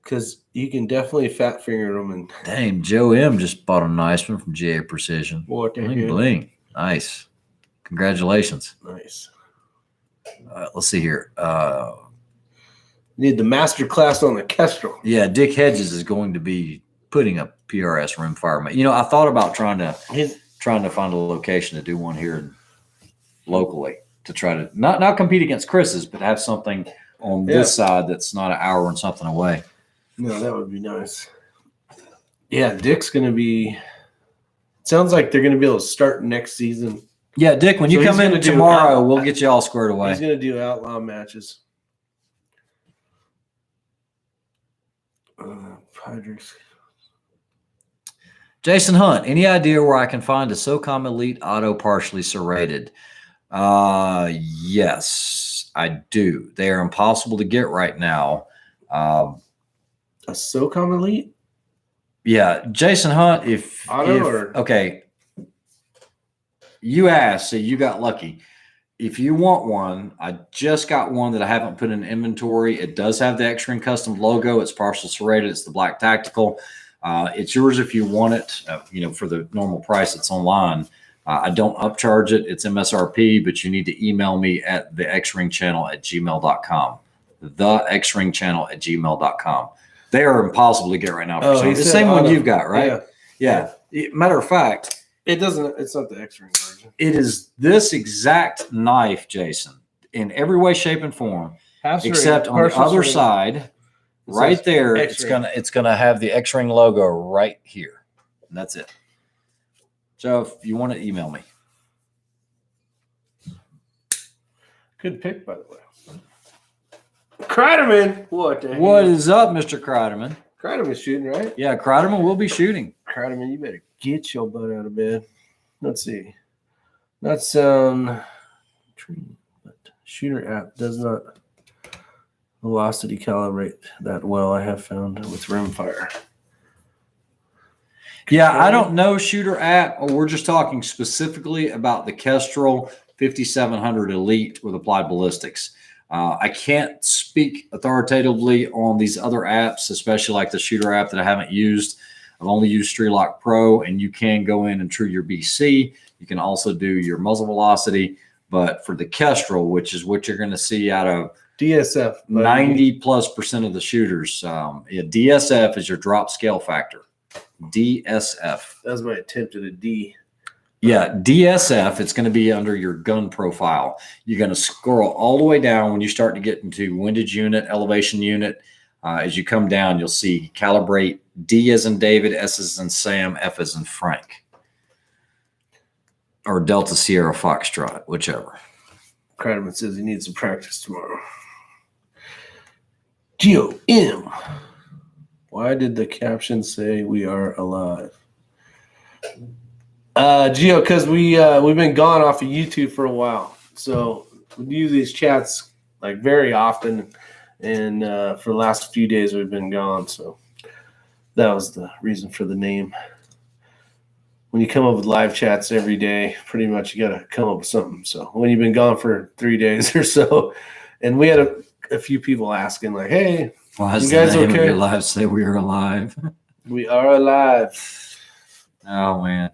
Because you can definitely fat finger them. And dang, Joe M just bought a nice one from GA Precision. What the bling, bling. Nice. Congratulations. Nice. Let's see here. Need the master class on the Kestrel. Yeah, Dick Hedges is going to be putting a PRS rimfire. I thought about trying to find a location to do one here locally to try to not compete against Chris's, but have something on this side that's not an hour and something away. No, that would be nice. Yeah, Dick's going to be – sounds like they're going to be able to start next season. Yeah, Dick, when you come in tomorrow, we'll get you all squared away. He's going to do outlaw matches. Jason Hunt, any idea where I can find a SOCOM Elite Auto partially serrated? Yes, I do. They are impossible to get right now. A SOCOM Elite? Yeah, Jason Hunt, okay. You asked, so you got lucky. If you want one, I just got one that I haven't put in inventory. It does have the X-Ring Custom logo. It's partial serrated. It's the black tactical. It's yours if you want it, for the normal price. It's online. I don't upcharge it. It's MSRP, but you need to email me at thexringchannel@gmail.com. thexringchannel@gmail.com. They are impossible to get right now. The same one you've got, right? Yeah. Matter of fact, it's not the X-Ring version. it is this exact knife, Jason, in every way, shape, and form, except on the other side, right there, it's gonna have the X-Ring logo right here. And that's it. So if you want to email me. Good pick, by the way. Kreiderman. What is up, Mr. Kreiderman? Kreiderman's shooting, right? Yeah, Kreiderman will be shooting. Kreiderman, you better get your butt out of bed. Let's see. Not sound but shooter app does not velocity calibrate that well, I have found with rimfire. Yeah, I don't know shooter app, or we're just talking specifically about the Kestrel 5700 Elite with applied ballistics. I can't speak authoritatively on these other apps, especially like the shooter app that I haven't used. I've only used Streetlock Pro, and you can go in and true your BC. You can also do your muzzle velocity, but for the Kestrel, which is what you're going to see out of DSF, 90+% of the shooters, DSF is your drop scale factor. DSF. That was my attempt at a D. Yeah, DSF, it's going to be under your gun profile. You're going to scroll all the way down when you start to get into windage unit, elevation unit. As you come down, you'll see calibrate D as in David, S as in Sam, F as in Frank. Or Delta Sierra Foxtrot, whichever. Kreiderman says he needs some practice tomorrow. Geo M. Why did the caption say we are alive? Geo, because we've been gone off of YouTube for a while. So we do these chats like very often. And for the last few days we've been gone. So that was the reason for the name. When you come up with live chats every day, pretty much you got to come up with something. So when you've been gone for 3 days or so, and we had a few people asking like, hey, you guys okay? Your live say we are alive. We are alive. Oh, man.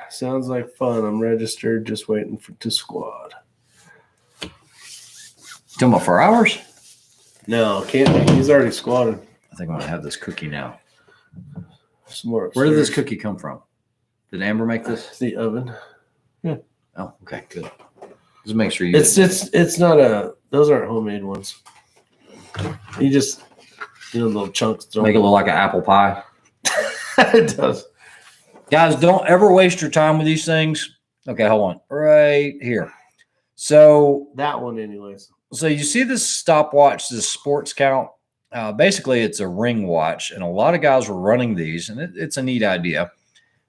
Sounds like fun. I'm registered, just waiting to squad. Talking about 4 hours? No, can't be. He's already squatted. I think I'm going to have this cookie now. Some more upstairs. Where did this cookie come from? Did Amber make this? The oven. Yeah. Oh, okay, good. Just make sure you. It's not those aren't homemade ones. You just little chunks. Make it look like an apple pie. It does. Guys, don't ever waste your time with these things. Okay, hold on. Right here. So that one, anyways. So you see this stopwatch, this sports count. Basically, it's a ring watch, and a lot of guys were running these, and it's a neat idea.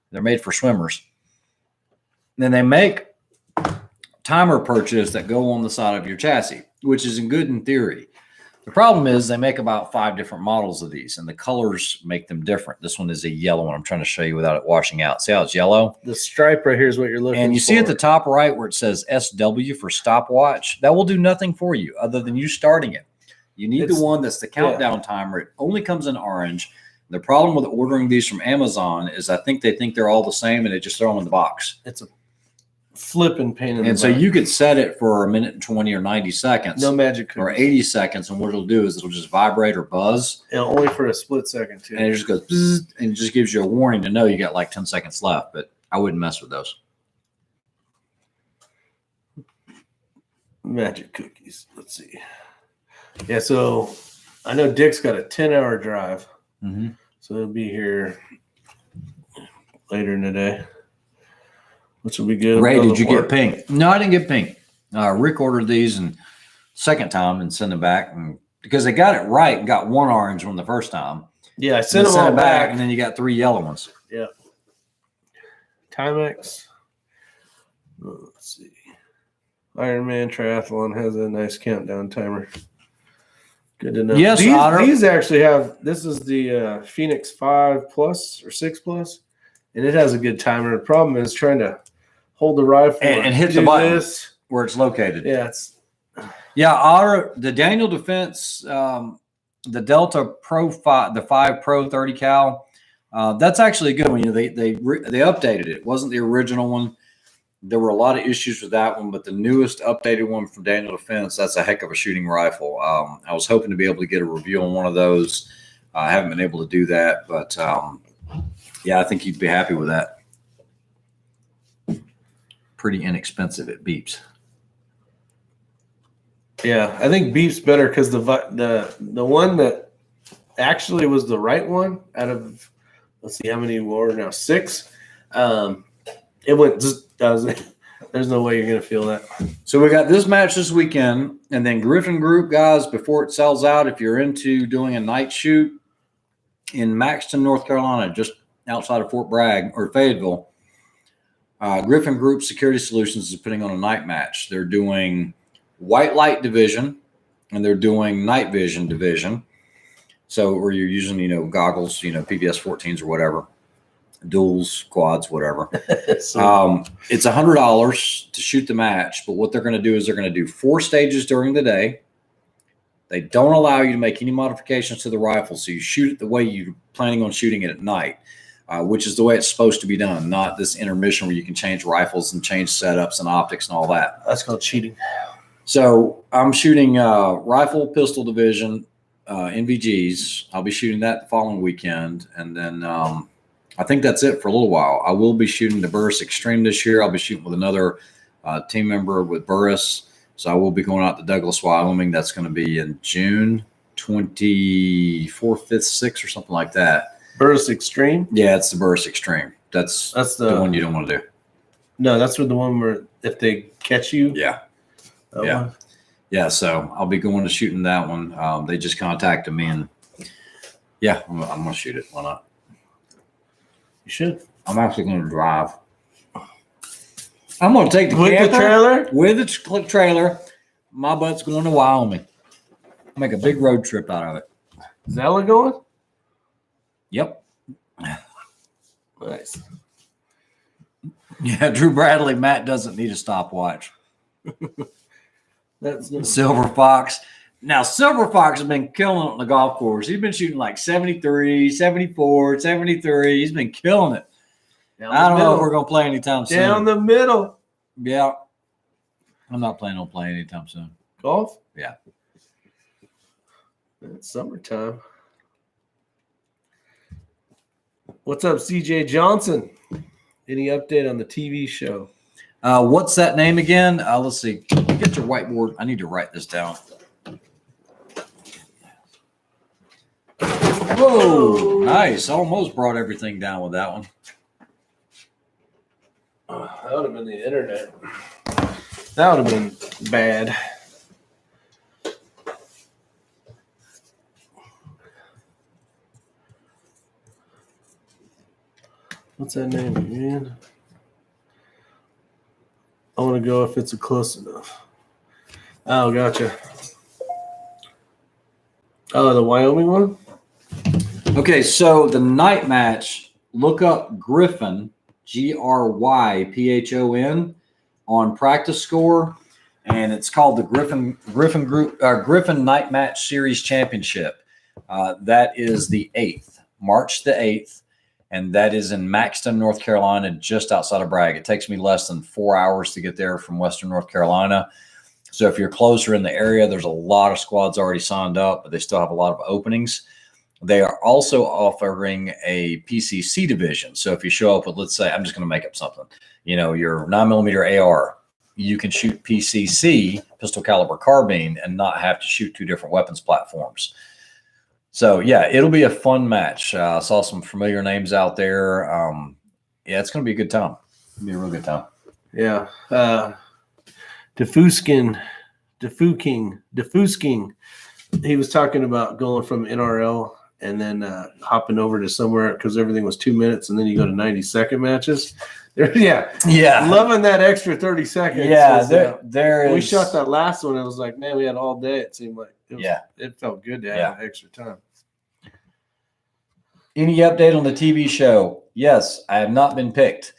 They're made for swimmers. And then they make timer perches that go on the side of your chassis, which is good in theory. The problem is they make about 5 different models of these, and the colors make them different. This one is a yellow one. I'm trying to show you without it washing out. See how it's yellow? The stripe right here is what you're looking for. And you see at the top right where it says SW for stopwatch. That will do nothing for you other than you starting it. You need the one that's the countdown timer. It only comes in orange. The problem with ordering these from Amazon is I think they think they're all the same, and they just throw them in the box. It's a flipping pain in the butt. So you could set it for a minute and 20 or 90 seconds. No magic cookies. Or 80 seconds, and what it'll do is it'll just vibrate or buzz. And only for a split second, too. And it just goes bzzz, and it just gives you a warning to know you got like 10 seconds left, but I wouldn't mess with those. Magic cookies. Let's see. Yeah, so I know Dick's got a 10-hour drive. Mm-hmm. So he'll be here later in the day, which will be good. Ray, did you get pink? No, I didn't get pink. Rick ordered these and second time and sent them back, and because they got it right and got one orange one the first time. Yeah, I sent them all back, and then you got 3 yellow ones. Yeah. Timex. Let's see. Ironman Triathlon has a nice countdown timer. Good to know. Yes, these actually have. This is the Phoenix 5 Plus or 6 Plus, and it has a good timer. The problem is trying to hold the rifle and hit the button where it's located. Yeah, the Daniel Defense, the Delta Pro 5, the 5 Pro 30 cal. That's actually a good one. You know, they updated it. It wasn't the original one. There were a lot of issues with that one, but the newest updated one from Daniel Defense, that's a heck of a shooting rifle. I was hoping to be able to get a review on one of those. I haven't been able to do that, but yeah, I think you'd be happy with that. Pretty inexpensive. It beeps. Yeah, I think beeps better because the one that actually was the right one out of, let's see how many were now, 6. It went just doesn't. There's no way you're gonna feel that. So we got this match this weekend, and then Griffin Group, guys, before it sells out, if you're into doing a night shoot in Maxton, North Carolina, just outside of Fort Bragg or Fayetteville, Griffin Group Security Solutions is putting on a night match. They're doing white light division and they're doing night vision division. So where you're using, you know, goggles, you know, PVS 14s or whatever, duals, quads, whatever. It's $100 to shoot the match. But what they're going to do is they're going to do 4 stages during the day. They don't allow you to make any modifications to the rifle. So you shoot it the way you're planning on shooting it at night, which is the way it's supposed to be done, not this intermission where you can change rifles and change setups and optics and all that. That's called cheating. So I'm shooting rifle pistol division, NVGs. I'll be shooting that the following weekend. And then I think that's it for a little while. I will be shooting the Burris Extreme this year. I'll be shooting with another team member with Burris. So I will be going out to Douglas, Wyoming. That's going to be in June 24th, 5th, 6th or something like that. Burris Extreme? Yeah, it's the Burris Extreme. That's the one you don't want to do. No, that's the one where if they catch you. Yeah. Yeah. Yeah. So I'll be going to shooting that one. They just contacted me and yeah, I'm going to shoot it. Why not? You should. I'm actually going to drive. I'm going to take the trailer? With the trailer. My butt's going to Wyoming. I'll make a big road trip out of it. Is Ella going? Yep. Nice. Yeah, Drew Bradley, Matt doesn't need a stopwatch. That's good. Silver Fox. Now, Silver Fox has been killing it on the golf course. He's been shooting like 73, 74, 73. He's been killing it. I don't know if we're going to play anytime soon. Down the middle. Yeah. I'm not planning on playing anytime soon. Golf? Yeah. It's summertime. What's up, CJ Johnson? Any update on the TV show? What's that name again? Let's see. Get your whiteboard. I need to write this down. Whoa, nice. Almost brought everything down with that one. That would have been the internet. That would have been bad. What's that name again? I want to go if it's close enough. Oh, gotcha. Oh, the Wyoming one? Okay, so the night match, look up Griffin, Gryphon, on Practice Score, and it's called the Griffin Night Match Series Championship. That is the 8th, March the 8th, and that is in Maxton, North Carolina, just outside of Bragg. It takes me less than 4 hours to get there from Western North Carolina. So if you're closer in the area, there's a lot of squads already signed up, but they still have a lot of openings. They are also offering a PCC division. So if you show up with, let's say, I'm just going to make up something, you know, your 9mm AR, you can shoot PCC, pistol caliber carbine, and not have to shoot 2 different weapons platforms. So yeah, it'll be a fun match. I saw some familiar names out there. Yeah, it's going to be a good time. It'll be a real good time. Yeah. Defusking. He was talking about going from NRL and then hopping over to somewhere because everything was 2 minutes, and then you go to 90-second matches. Yeah. Loving that extra 30 seconds. Yeah, we shot that last one. It was like, man, we had all day. It seemed like it felt good to have extra time. Any update on the TV show? Yes, I have not been picked.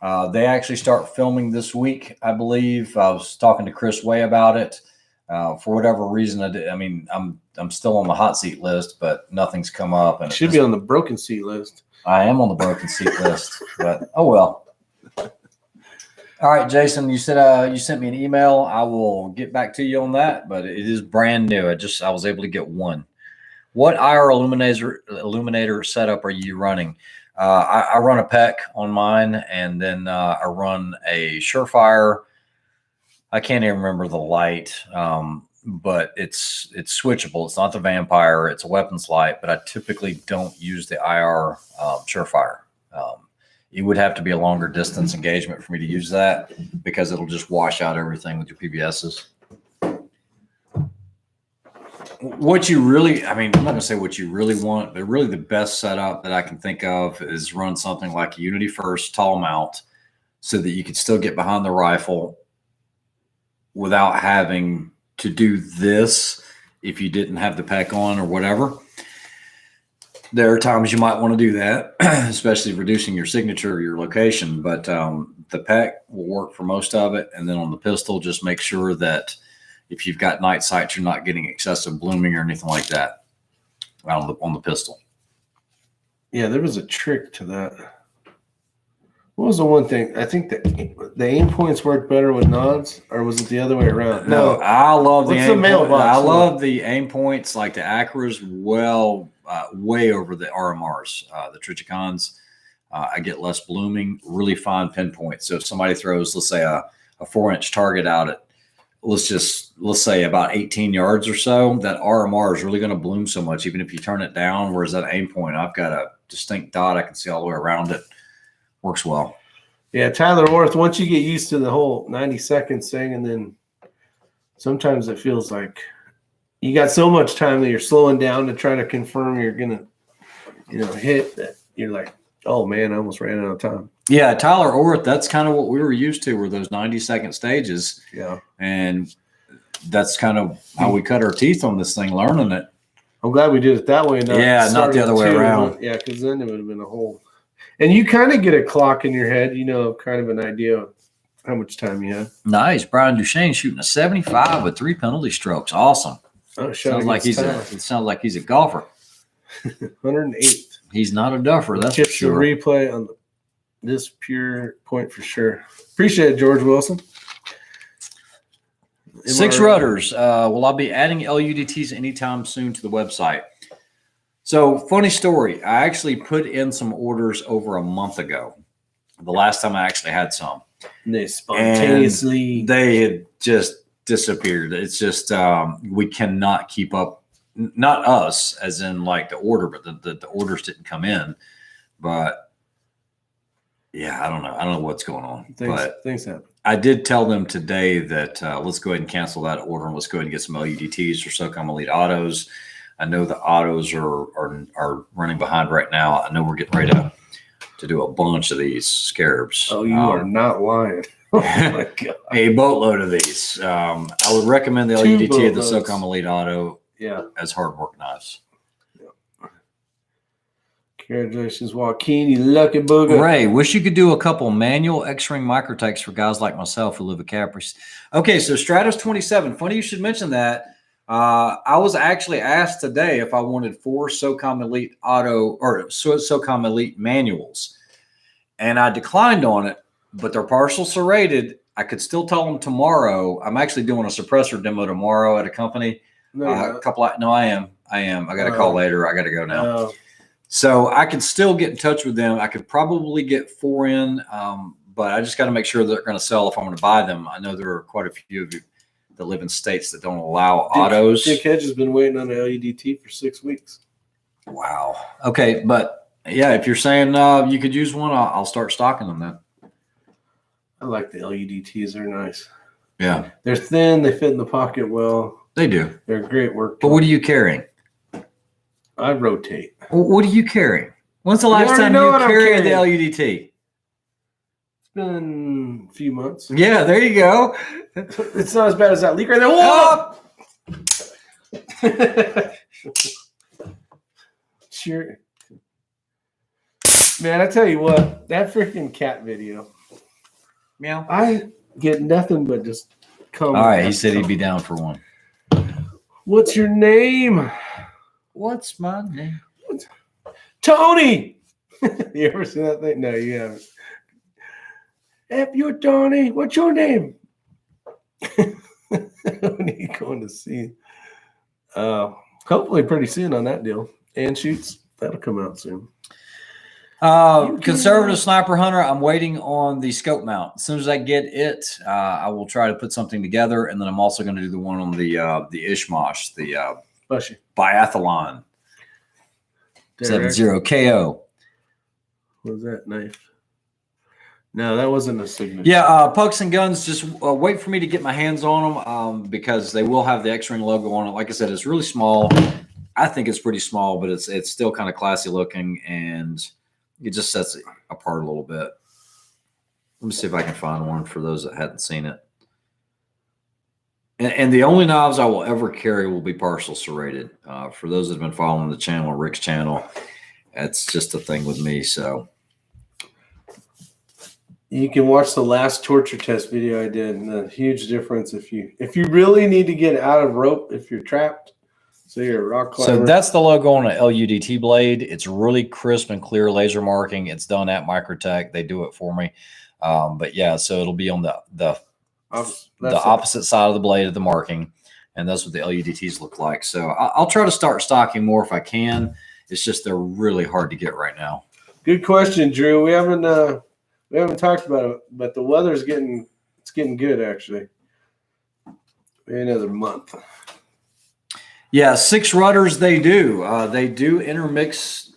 They actually start filming this week, I believe. I was talking to Chris Way about it. For whatever reason, I'm still on the hot seat list, but nothing's come up. And should be on the broken seat list. I am on the broken seat list, but oh well. All right, Jason, you said you sent me an email. I will get back to you on that, but it is brand new. I was able to get one. What IR illuminator setup are you running? I run a PEC on mine, and then I run a Surefire. I can't even remember the light, but it's switchable. It's not the Vampire. It's a weapons light, but I typically don't use the IR Surefire. It would have to be a longer distance engagement for me to use that because it'll just wash out everything with your PBSs. What you really, I'm not going to say what you really want, but really the best setup that I can think of is run something like a Unity First tall mount so that you could still get behind the rifle without having to do this if you didn't have the PEC on or whatever. There are times you might want to do that, especially reducing your signature or your location, but the PEC will work for most of it. And then on the pistol, just make sure that if you've got night sights, you're not getting excessive blooming or anything like that on the pistol. Yeah, there was a trick to that. What was the one thing? I think the aim points work better with nods, or was it the other way around? No, I love the aim points. I love the aim points, like the Acras, way over the RMRs, the Trichicons. I get less blooming, really fine pinpoints. So if somebody throws, let's say, a 4-inch target out at, let's say about 18 yards or so, that RMR is really going to bloom so much, even if you turn it down. Whereas that aim point, I've got a distinct dot. I can see all the way around it. Works well. Yeah, Tyler Orth, once you get used to the whole 90 seconds thing, and then sometimes it feels like you got so much time that you're slowing down to try to confirm you're going to, hit that. You're like, oh, man, I almost ran out of time. Yeah, Tyler Orth, that's kind of what we were used to, were those 90-second stages. Yeah. And that's kind of how we cut our teeth on this thing, learning it. I'm glad we did it that way. Not the other way around. Yeah, because then it would have been a whole. And you kind of get a clock in your head, kind of an idea of how much time you have. Nice. Brian Duchesne shooting a 75 with 3 penalty strokes. Awesome. Oh, sounds like he's a golfer. 108th. He's not a duffer, that's for sure. The replay on this pure point for sure. Appreciate it, George Wilson. 6 rudders. Will I be adding LUDTs anytime soon to the website? So, funny story. I actually put in some orders over a month ago. The last time I actually had some. And they spontaneously. They had just disappeared. It's just we cannot keep up. Not us, as in like the order, but the orders didn't come in. But yeah, I don't know. I don't know what's going on. Things happen. I did tell them today that let's go ahead and cancel that order and let's go ahead and get some LUDTs for SOCOM Elite Autos. I know the autos are running behind right now. I know we're getting ready to do a bunch of these scarabs. Oh, you are not lying. Oh my God. A boatload of these. I would recommend the LUDT of the SOCOM Elite Auto. Yeah, as hard work knives. Yeah. Congratulations, Joaquin, you lucky booger. Ray, wish you could do a couple manual X-ring microtakes for guys like myself who live at Caprice. Okay, so Stratos 27. Funny you should mention that. I was actually asked today if I wanted 4 SOCOM Elite Auto or SOCOM Elite manuals, and I declined on it. But they're partial serrated. I could still tell them tomorrow. I'm actually doing a suppressor demo tomorrow at a company. I am. I got a call later. I got to go now. So I can still get in touch with them. I could probably get 4 in, but I just got to make sure they're going to sell if I'm going to buy them. I know there are quite a few of you that live in states that don't allow autos. Dick Hedge has been waiting on the LUDT for 6 weeks. Wow. Okay, but yeah, if you're saying you could use one, I'll start stocking them then. I like the LUDTs. They're nice. Yeah. They're thin. They fit in the pocket well. They do. They're great work. But what are you carrying? I rotate. What are you carrying? When's the last time you carried the LUDT? It's been a few months. Yeah, there you go. It's not as bad as that leak right there. Whoa! Sure. Man, I tell you what, that freaking cat video. Meow. I get nothing but just come. All right, he said he'd be down for one. What's your name? What's my name? Tony. You ever seen that thing? No, you haven't. F you, Tony. What's your name? When are you going to see? Hopefully pretty soon on that deal. And shoots. That'll come out soon. Conservative sniper hunter. I'm waiting on the scope mount. As soon as I get it, I will try to put something together, and then I'm also going to do the one on the Ishmosh, the biathlon 70 KO. What was that knife? No, that wasn't a signature. Yeah, Pucks and Guns. Just wait for me to get my hands on them because they will have the X-Ring logo on it. Like I said, it's really small. I think it's pretty small, but it's still kind of classy looking, and it just sets it apart a little bit. Let me see if I can find one for those that hadn't seen it. And the only knives I will ever carry will be partial serrated. For those that have been following the channel, Rick's channel, that's just a thing with me. So you can watch the last torture test video I did, and the huge difference if you really need to get out of rope if you're trapped. So you're a rock climber. So that's the logo on an LUDT blade. It's really crisp and clear laser marking. It's done at Microtech. They do it for me. But yeah, so it'll be on the opposite side of the blade of the marking, and that's what the LUDTs look like. So I'll try to start stocking more if I can. It's just they're really hard to get right now. Good question, Drew. We haven't talked about it, but the weather's getting good actually. Maybe another month. Yeah, 6 rudders they do. They do intermix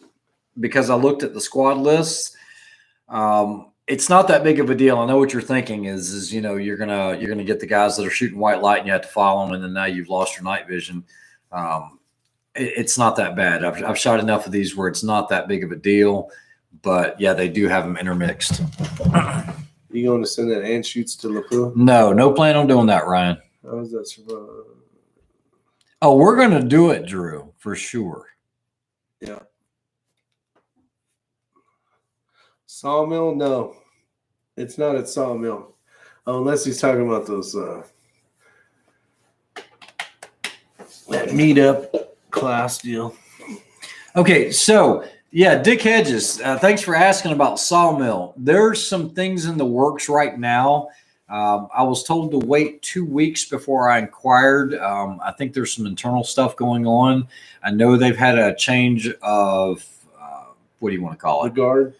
because I looked at the squad lists. It's not that big of a deal. I know what you're thinking is you're gonna get the guys that are shooting white light and you have to follow them, and then now you've lost your night vision. It's not that bad. I've shot enough of these where it's not that big of a deal. But yeah, they do have them intermixed. You going to send that and shoots to LaPoo? No plan on doing that, Ryan. How does that survive? Oh, we're going to do it, Drew, for sure. Yeah. Sawmill? No. It's not at Sawmill. Oh, unless he's talking about those that meetup class deal. Okay, so yeah, Dick Hedges, thanks for asking about Sawmill. There's some things in the works right now. I was told to wait 2 weeks before I inquired. I think there's some internal stuff going on. I know they've had a change of, what do you want to call it? The guard?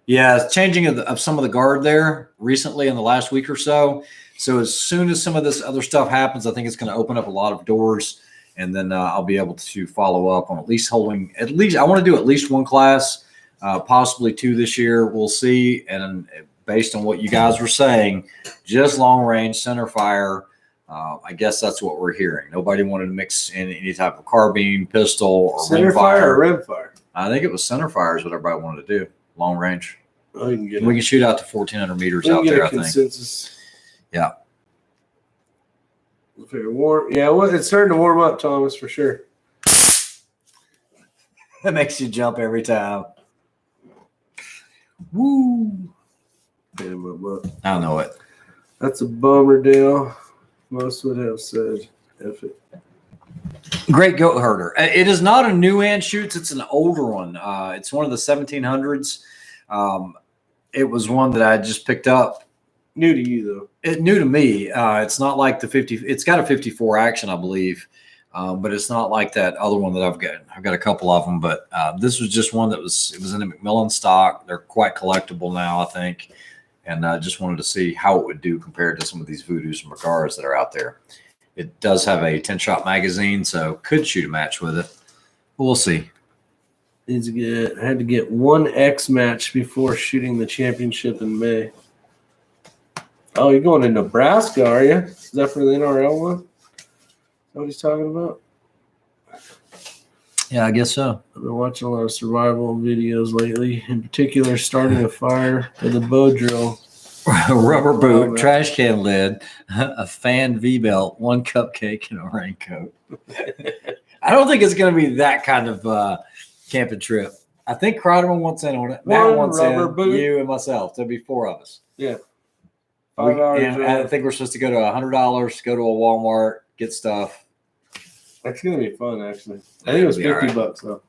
Yeah, changing of some of the guard there recently in the last week or so. So as soon as some of this other stuff happens, I think it's going to open up a lot of doors. And then I'll be able to follow up on I want to do at least one class, possibly 2 this year. We'll see. And based on what you guys were saying, just long range center fire. I guess that's what we're hearing. Nobody wanted to mix in any type of carbine, pistol, or center fire or rim fire. I think it was center fire is what everybody wanted to do. Long range. Oh, we can shoot out to 1,400 meters out there. I think. Consensus. Yeah. Very warm. Yeah, well, it's starting to warm up, Thomas, for sure. That makes you jump every time. Woo! I know it. That's a bummer deal. Most would have said F it. Great goat herder. It is not a new Anschutz. It's an older one. It's one of the 1700s. It was one that I just picked up. New to you, though. New to me. It's not like the 50. It's got a 54 action, I believe, but it's not like that other one that I've got. I've got a couple of them, but this was just one that was in a Macmillan stock. They're quite collectible now, I think, and I just wanted to see how it would do compared to some of these Voodoos and Magars that are out there. It does have a 10-shot magazine, so could shoot a match with it. But we'll see. I had to get one X match before shooting the championship in May. Oh, you're going to Nebraska, are you? Is that for the NRL one? Is that what he's talking about? Yeah, I guess so. I've been watching a lot of survival videos lately, in particular starting a fire with a bow drill. Rubber boot, trash can lid, a fan V-belt, 1 cupcake, and a raincoat. I don't think it's going to be that kind of camping trip. I think Kreiderman wants in on it. Matt wants in, boot. You and myself. There'll be 4 of us. Yeah. 5 hours. And I think we're supposed to go to $100, go to a Walmart, get stuff. That's gonna be fun, actually. I think it was $50 though.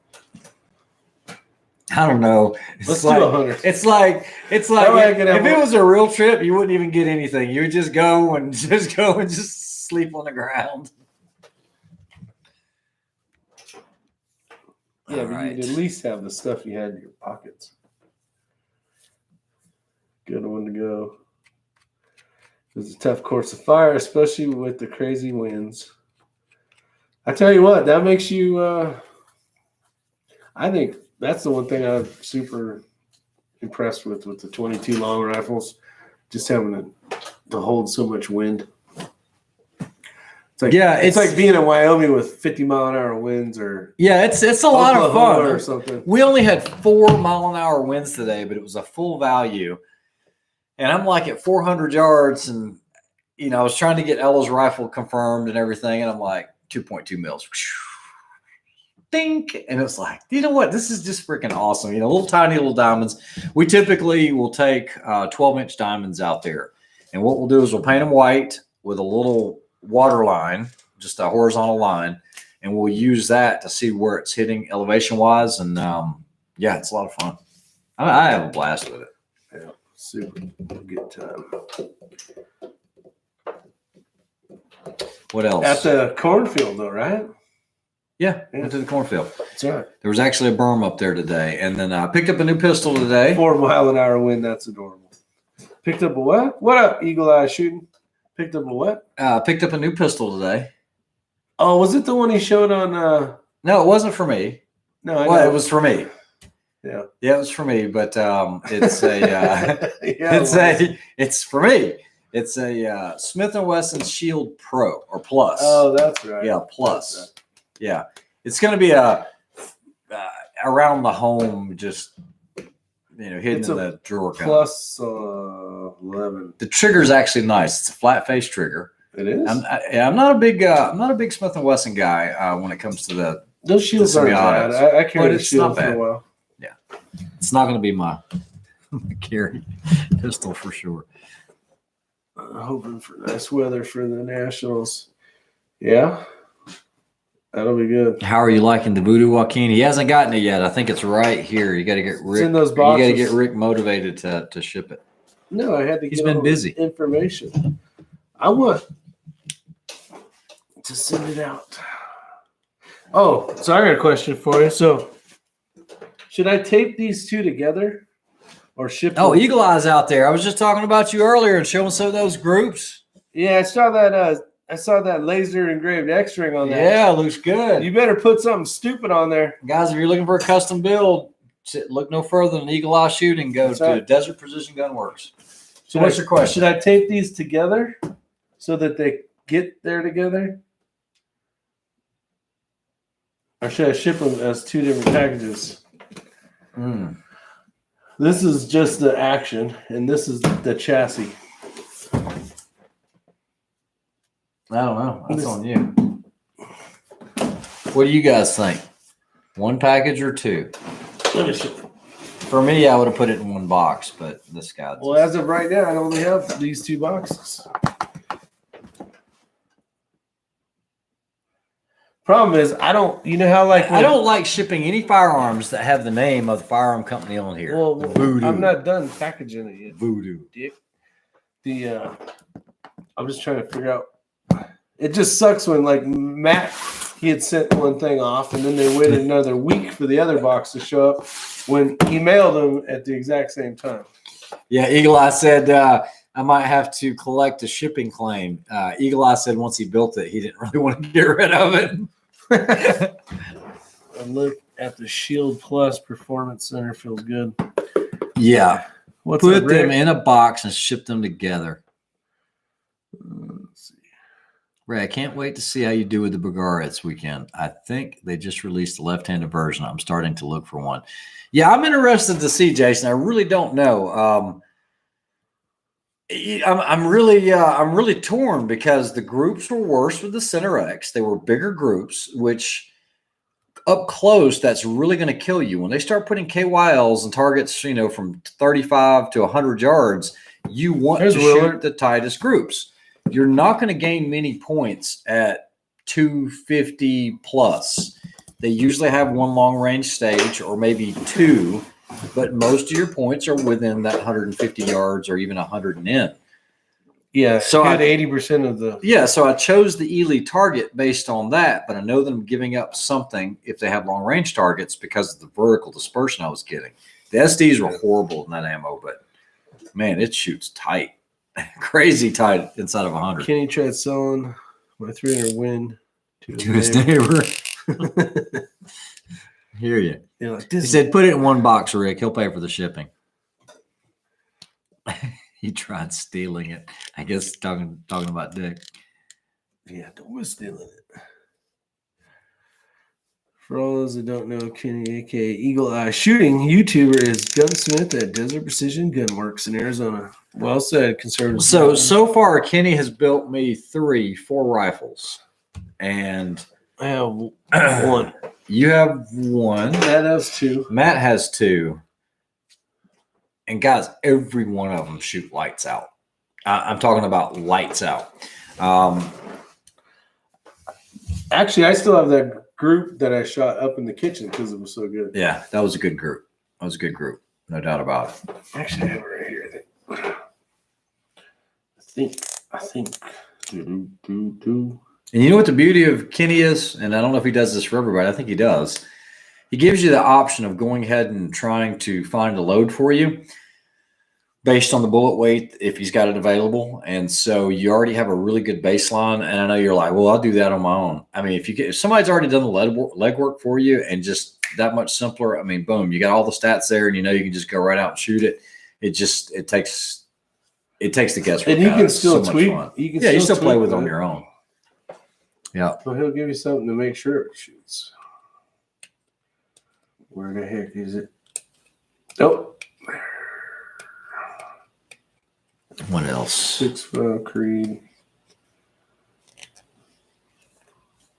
I don't know. Let's do 100. It's like if it was a real trip, you wouldn't even get anything. You would just go and just sleep on the ground. Yeah, but you'd at least have the stuff you had in your pockets. Good one to go. It's a tough course of fire, especially with the crazy winds. I tell you what, that makes you. I think that's the one thing I'm super impressed with the 22 long rifles, just having to hold so much wind. It's like, it's like being in Wyoming with 50-mile-an-hour winds, or it's a lot of fun or something. We only had 4-mile-an-hour winds today, but it was a full value. And I'm like at 400 yards, and I was trying to get Ella's rifle confirmed and everything, and I'm like 2.2 mils. Dink. And it's like, you know what? This is just freaking awesome. Little tiny little diamonds. We typically will take 12-inch diamonds out there. And what we'll do is we'll paint them white with a little water line, just a horizontal line. And we'll use that to see where it's hitting elevation-wise. And, it's a lot of fun. I have a blast with it. Yeah, super good time. What else? At the cornfield, though, right? Yeah, went to the cornfield. That's right. There was actually a berm up there today. And then I picked up a new pistol today. 4-mile-an-hour wind. That's adorable. Picked up a what? What up, Eagle Eye Shooting? Picked up a what? Picked up a new pistol today. Oh, was it the one he showed on? No, it wasn't for me. No, it was for me. Yeah, it was for me. But it's a it's for me. It's a Smith & Wesson Shield Pro or Plus. Oh, that's right. Yeah, Plus. Right. Yeah, it's going to be a around the home, just hidden in the drawer. Plus 11. The trigger's actually nice. It's a flat face trigger. It is. I'm not a big Smith & Wesson guy when it comes to those shields aren't bad. I carried a shield for a while. Yeah, it's not going to be my carry pistol for sure. Hoping for nice weather for the Nationals. Yeah. That'll be good. How are you liking the Voodoo Joaquin? He hasn't gotten it yet. I think it's right here. You got to get Rick. It's in those boxes. You got to get Rick motivated to ship it. No, I had to. He's been busy. Information. I want to send it out. Oh, so I got a question for you. So, should I tape these two together, or ship? Oh, Eagle Eye's out there. I was just talking about you earlier and showing some of those groups. Yeah, I saw that. I saw that laser engraved X-ring on that. Yeah, looks good. You better put something stupid on there. Guys, if you're looking for a custom build, look no further than Eagle Eye Shooting. Go to Desert Precision Gun Works. So what's your question? Should I tape these together so that they get there together? Or should I ship them as two different packages? This is just the action, and this is the chassis. I don't know. That's on you. What do you guys think? One package or two? For me, I would have put it in one box, but this guy. Well, as of right now, I only have these two boxes. Problem is, I don't. You know how I don't like shipping any firearms that have the name of the firearm company on here. Well, Voodoo. I'm not done packaging it yet. Voodoo. Dick. I'm just trying to figure out. It just sucks when Matt, he had sent one thing off, and then they waited another week for the other box to show up when he mailed them at the exact same time. Yeah, Eagle Eye said I might have to collect a shipping claim. Eagle Eye said once he built it, he didn't really want to get rid of it. And look at the Shield Plus Performance Center. Feels good. Yeah. Put them in a box and ship them together. Let's see. Ray, I can't wait to see how you do with the Bergara this weekend. I think they just released the left-handed version. I'm starting to look for one. Yeah, I'm interested to see, Jason. I really don't know. I'm really torn because the groups were worse with the Center X. They were bigger groups, which up close, that's really going to kill you. When they start putting KYLs and targets, from 35 to 100 yards, you want There's to Willard. shoot the tightest groups. You're not going to gain many points at 250 plus. They usually have one long range stage or maybe two, but most of your points are within that 150 yards or even 100 and in. Yeah, So I had 80% of the. Yeah, so I chose the Ely target based on that, but I know that I'm giving up something if they have long range targets because of the vertical dispersion I was getting. The SDs were horrible in that ammo, but man, it shoots tight, crazy tight inside of 100. Kenny tried selling my 300 win To his neighbor. Hear you. Like, He said, put it in one box, Rick. He'll pay for the shipping. He tried stealing it. I guess talking about Dick. Yeah, don't was stealing it. For all those that don't know, Kenny, aka Eagle Eye Shooting YouTuber, is gunsmith at Desert Precision Gunworks in Arizona. Well said, conservative. So far, Kenny has built me 4 rifles, and I have one. You have one. Matt has 2. Matt has 2. And guys, every one of them shoot lights out. I'm talking about lights out. Actually, I still have that group that I shot up in the kitchen because it was so good. Yeah, that was a good group. That was a good group. No doubt about it. Actually, I have it right here. I think. And you know what the beauty of Kenny is? And I don't know if he does this for everybody. I think he does. He gives you the option of going ahead and trying to find a load for you based on the bullet weight if he's got it available. And so you already have a really good baseline. And I know you're like, well, I'll do that on my own. I mean, if somebody's already done the legwork for you and just that much simpler, I mean, boom, you got all the stats there and you know you can just go right out and shoot it. It takes the guesswork. And you out. can It's still so much tweak. fun. You still play with it on your own. Yeah. So he'll give you something to make sure it shoots. Where the heck is it? Nope. What else? 6.5 Creed.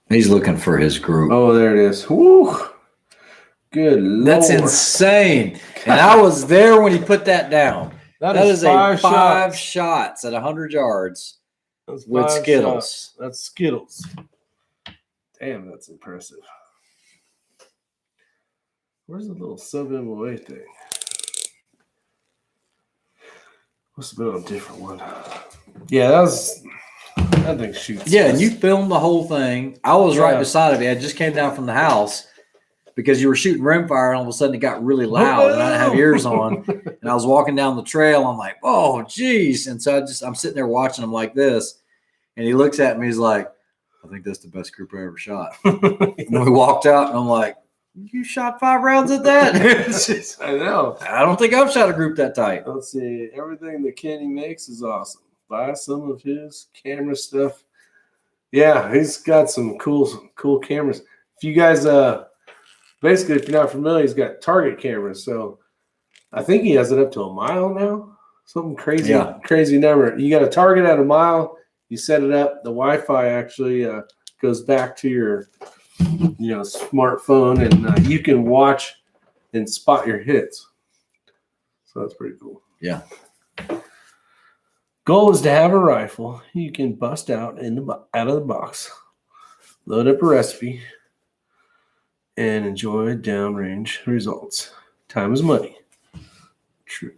He's looking for his group. Oh, there it is. Woo! Good Lord. That's insane. And I was there when he put that down. That is a 5 shots at 100 yards with Skittles. Shots. That's Skittles. Damn, that's impressive. Where's the little sub-MOA thing? Must have been on a different one. Yeah, that thing shoots. Yeah, and you filmed the whole thing. I was right beside of you. I just came down from the house because you were shooting rimfire, and all of a sudden it got really loud, and I didn't have ears on. And I was walking down the trail. I'm like, oh, geez. And so I'm sitting there watching him like this, and he looks at me. He's like, I think that's the best group I ever shot. And then we walked out, and I'm like, you shot 5 rounds at that? I know. I don't think I've shot a group that tight. Let's see. Everything that Kenny makes is awesome. Buy some of his camera stuff. Yeah, he's got some cool cameras. If you guys, basically, if you're not familiar, he's got target cameras. So I think he has it up to a mile now. Something crazy, crazy number. You got a target at a mile. You set it up. The Wi-Fi actually goes back to your smartphone, and you can watch and spot your hits. So that's pretty cool. Yeah. Goal is to have a rifle you can bust out out of the box, load up a recipe, and enjoy downrange results. Time is money. True.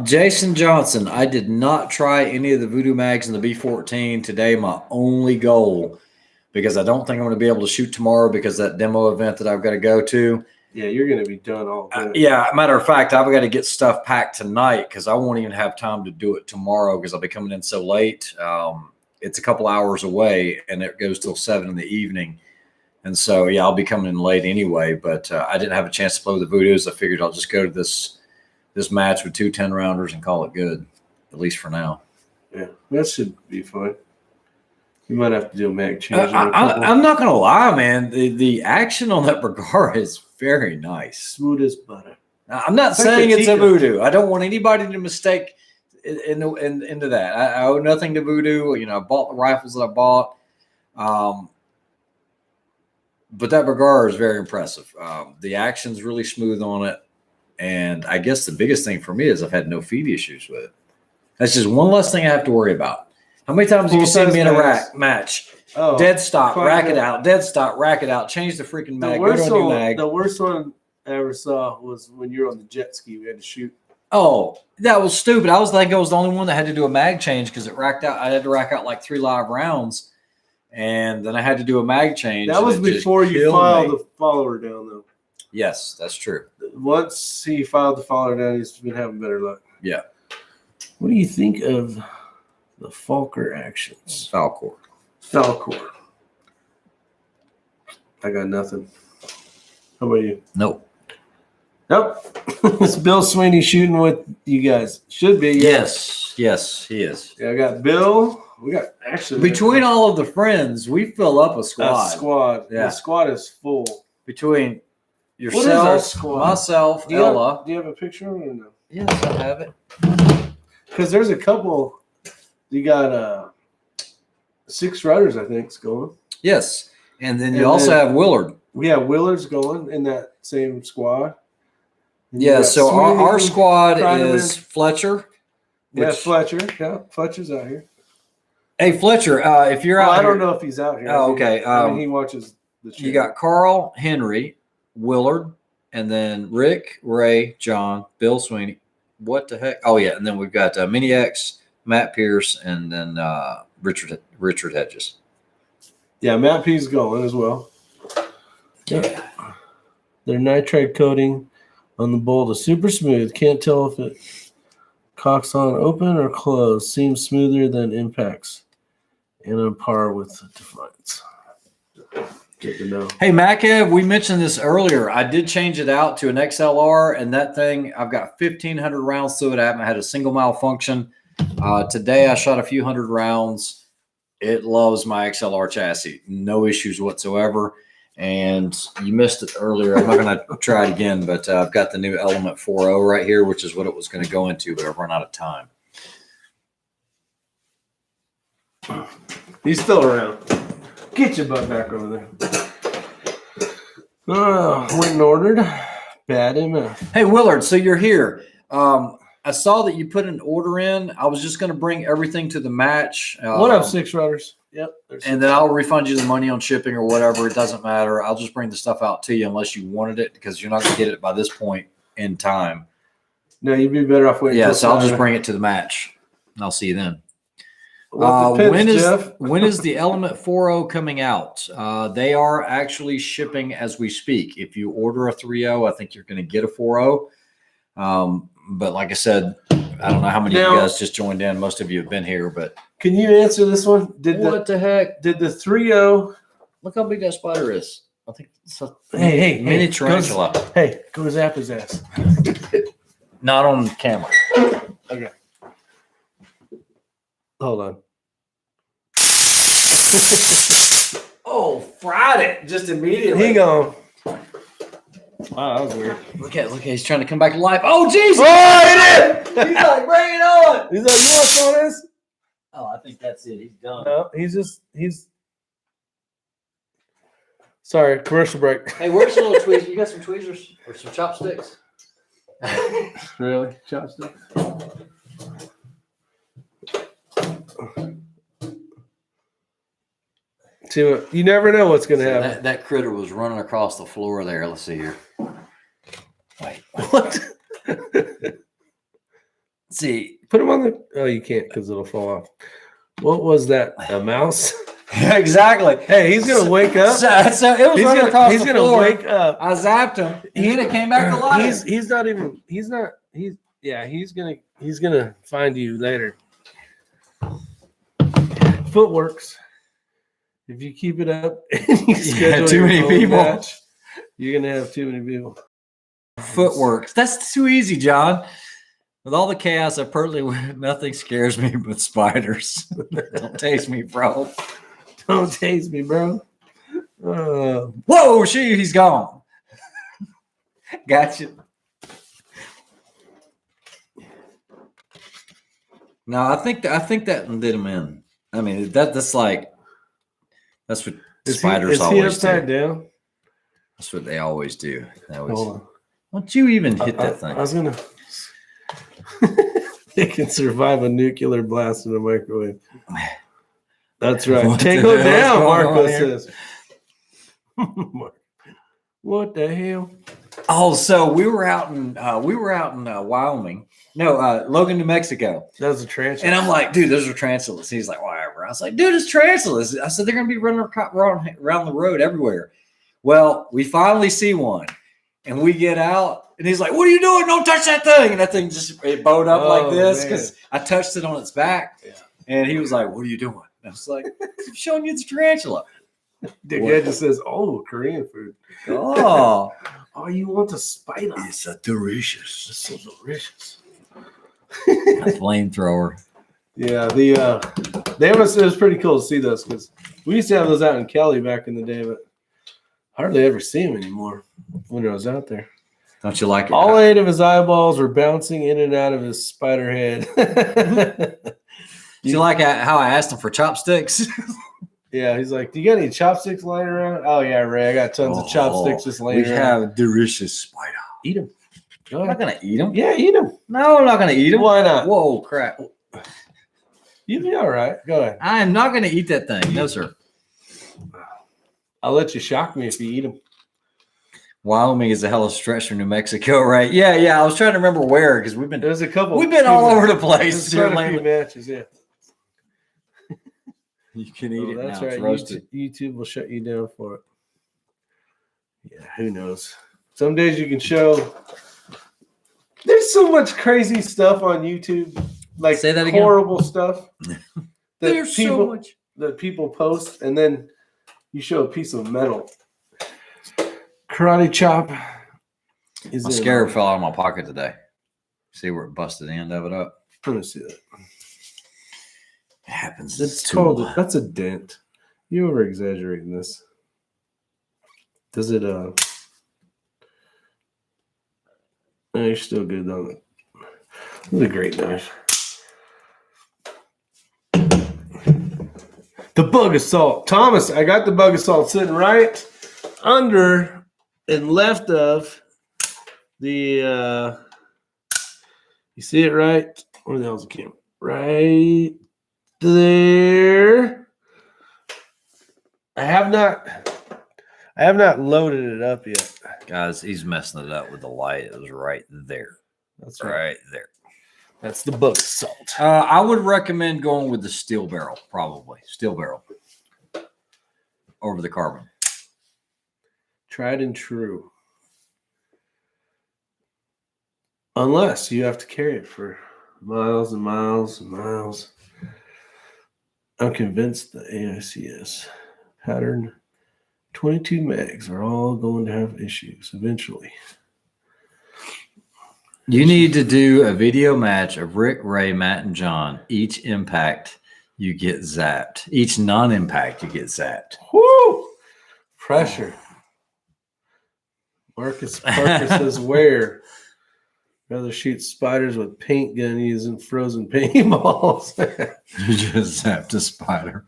Jason Johnson, I did not try any of the Voodoo mags in the B14 today. My only goal, because I don't think I'm going to be able to shoot tomorrow because that demo event that I've got to go to. Yeah, you're going to be done all day. Yeah, matter of fact, I've got to get stuff packed tonight because I won't even have time to do it tomorrow because I'll be coming in so late. It's a couple hours away, and it goes till 7 in the evening. And so, yeah, I'll be coming in late anyway, but I didn't have a chance to play with the Voodoos. I figured I'll just go to this match with 2 10-rounders and call it good, at least for now. Yeah, that should be fine. You might have to do a mag change. I'm not going to lie, man. The action on that Bergara is very nice. Smooth as butter. Now, I'm not saying it's a Voodoo. I don't want anybody to mistake into that. I owe nothing to Voodoo. I bought the rifles that I bought. But that Bergara is very impressive. The action's really smooth on it. And I guess the biggest thing for me is I've had no feed issues with it. That's just one less thing I have to worry about. How many times have you seen me in a match? Oh, dead stop, rack it out, dead stop, rack it out, change the freaking mag, go to a new mag. The worst one I ever saw was when you were on the jet ski. We had to shoot. Oh, that was stupid. I was the only one that had to do a mag change because it racked out. I had to rack out like 3 live rounds, and then I had to do a mag change. That was before you filed the follower down, though. Yes, that's true. Once he filed the follower down, he's been having better luck. Yeah. What do you think of the Falker actions? Falcor. I got nothing. How about you? Nope. It's Bill Sweeney shooting with you guys. Should be. Yeah. Yes, he is. Yeah, I got Bill. We got actually between all of the friends, we fill up a squad. Yeah. The squad is full. Between yourself, myself, Ella. Do you have a picture of it or no? Yes, I have it. Because there's a couple. You got 6 rudders, I think, is going. Yes, and then you also have Willard. We have Willard's going in that same squad. Yeah, so our squad is Fletcher. Yeah, Fletcher. Yeah, Fletcher's out here. Hey, Fletcher, if you're out I here. don't know if he's out here. Oh, okay. I mean, he watches the channel. You got Carl, Henry, Willard, and then Rick, Ray, John, Bill Sweeney. What the heck? Oh, yeah, and then we've got Mini X, Matt Pierce, and then Richard Hedges. Yeah, Matt P's going as well. Yeah. Their nitride coating on the bolt is super smooth. Can't tell if it cocks on open or closed. Seems smoother than impacts and on par with Defiance. Good to know. Hey, Macev, we mentioned this earlier. I did change it out to an XLR, and that thing, I've got 1,500 rounds through it. I haven't had a single malfunction. Today, I shot a few hundred rounds. It loves my XLR chassis. No issues whatsoever. And you missed it earlier. I'm not going to try it again, but I've got the new Element 4.0 right here, which is what it was going to go into, but I've run out of time. He's still around. Get your butt back over there. Went and ordered. Bad MF. Hey, Willard, so you're here. I saw that you put an order in. I was just going to bring everything to the match. What up, 6 runners? Yep. And then I'll refund you the money on shipping or whatever. It doesn't matter. I'll just bring the stuff out to you unless you wanted it because you're not going to get it by this point in time. No, you'd be better off waiting. Yeah, so I'll just bring it to the match. I'll see you then. When is the Element 4.0 coming out? They are actually shipping as we speak. If you order a 3.0, I think you're going to get a 4.0. But like I said, I don't know how many of you guys just joined in. Most of you have been here, but can you answer this one? What the heck? Did the 3.0? Look how big that spider is. I think it's a mini tarantula. Go zap his ass. Not on camera. Okay. Hold on. Oh, fried it just immediately. He gone. Wow, that was weird. Look at he's trying to come back to life. Oh, Jesus! Oh, he did! He's like, bring it on! He's like, you want some of this? Oh, I think that's it. He's done. No, he's. Sorry, commercial break. Hey, where's the little tweezers? You got some tweezers or some chopsticks? Really? Chopsticks? See what? You never know what's going to happen. That critter was running across the floor there. Let's see here. Wait. What? Let's see. Put him on the. Oh, you can't because it'll fall off. What was that? A mouse? Exactly. Hey, he's gonna wake up. So it was running across the floor. He's gonna wake up. I zapped him. And then it came back to life. He's gonna find you later. Footworks. If you keep it up and you schedule too many people, match, you're gonna have too many people. Footworks. That's too easy, John. With all the chaos, nothing scares me but spiders. Don't taste me, bro. Don't taste me, bro. Whoa, he's gone. Gotcha. No, I think that did him in. I mean, that's what spiders always do. Is he upside down? That's what they always do. Hold on. don't you even hit that thing? I was gonna. It can survive a nuclear blast in a microwave. That's right. What Take the it hell is down, going Marco on here? says. What the hell? Oh, so we were out in Wyoming. No, Logan, New Mexico. That was a tarantula. And I'm like, dude, those are tarantulas. He's like, whatever. I was like, dude, it's tarantulas. I said, they're going to be running around the road everywhere. Well, we finally see one. And we get out. And he's like, what are you doing? Don't touch that thing. And that thing just it bowed up like this because I touched it on its back. Yeah. And he was like, what are you doing? And I was like, I'm showing you the tarantula. The guy just says, oh, Korean food. Oh. Oh, you want the spider? It's a delicious. It's so delicious. A flamethrower. Yeah, it was pretty cool to see those because we used to have those out in Cali back in the day, but hardly ever see them anymore when I was out there. Don't you like it? All 8 of his eyeballs were bouncing in and out of his spider head. Do you like how I asked him for chopsticks? Yeah, he's like, do you got any chopsticks lying around? Oh, yeah, Ray, I got tons of chopsticks just laying around. We have a delicious spider. Eat them. I'm not going to eat them. Yeah, eat them. No, I'm not going to eat them. Why not? Whoa, crap. You'll be all right. Go ahead. I am not going to eat that thing. No, sir. I'll let you shock me if you eat them. Wyoming is a hell of a stretch from New Mexico, right? Yeah. I was trying to remember where because we've been all over the place. There's quite a few matches, yeah. You can eat it that's now. right. It's roasted. YouTube will shut you down for it. Yeah, who knows? Some days you can show. There's so much crazy stuff on YouTube, like Say that again? horrible stuff. There's so much that people post, and then you show a piece of metal. Karate chop. My scarab fell out of my pocket today. See where it busted the end of it up? Let me see that. It happens. That's a dent. You're over exaggerating this. Does it no, you're still good on it. This is a great knife. The bug assault. Thomas, I got the bug assault sitting right under and left of the you see it right? Where the hell's the camera? Right there. I have not loaded it up yet. Guys, he's messing it up with the light. It was right there. That's right there. That's the bug assault. I would recommend going with the steel barrel, probably. Steel barrel. Over the carbon. Tried and true. Unless you have to carry it for miles and miles and miles. I'm convinced the AICS pattern 22 megs are all going to have issues eventually. You need to do a video match of Rick, Ray, Matt, and John. Each impact, you get zapped. Each non-impact, you get zapped. Woo! Pressure. Marcus says where? Rather shoot spiders with paint gun using frozen paintballs. You just zapped a spider.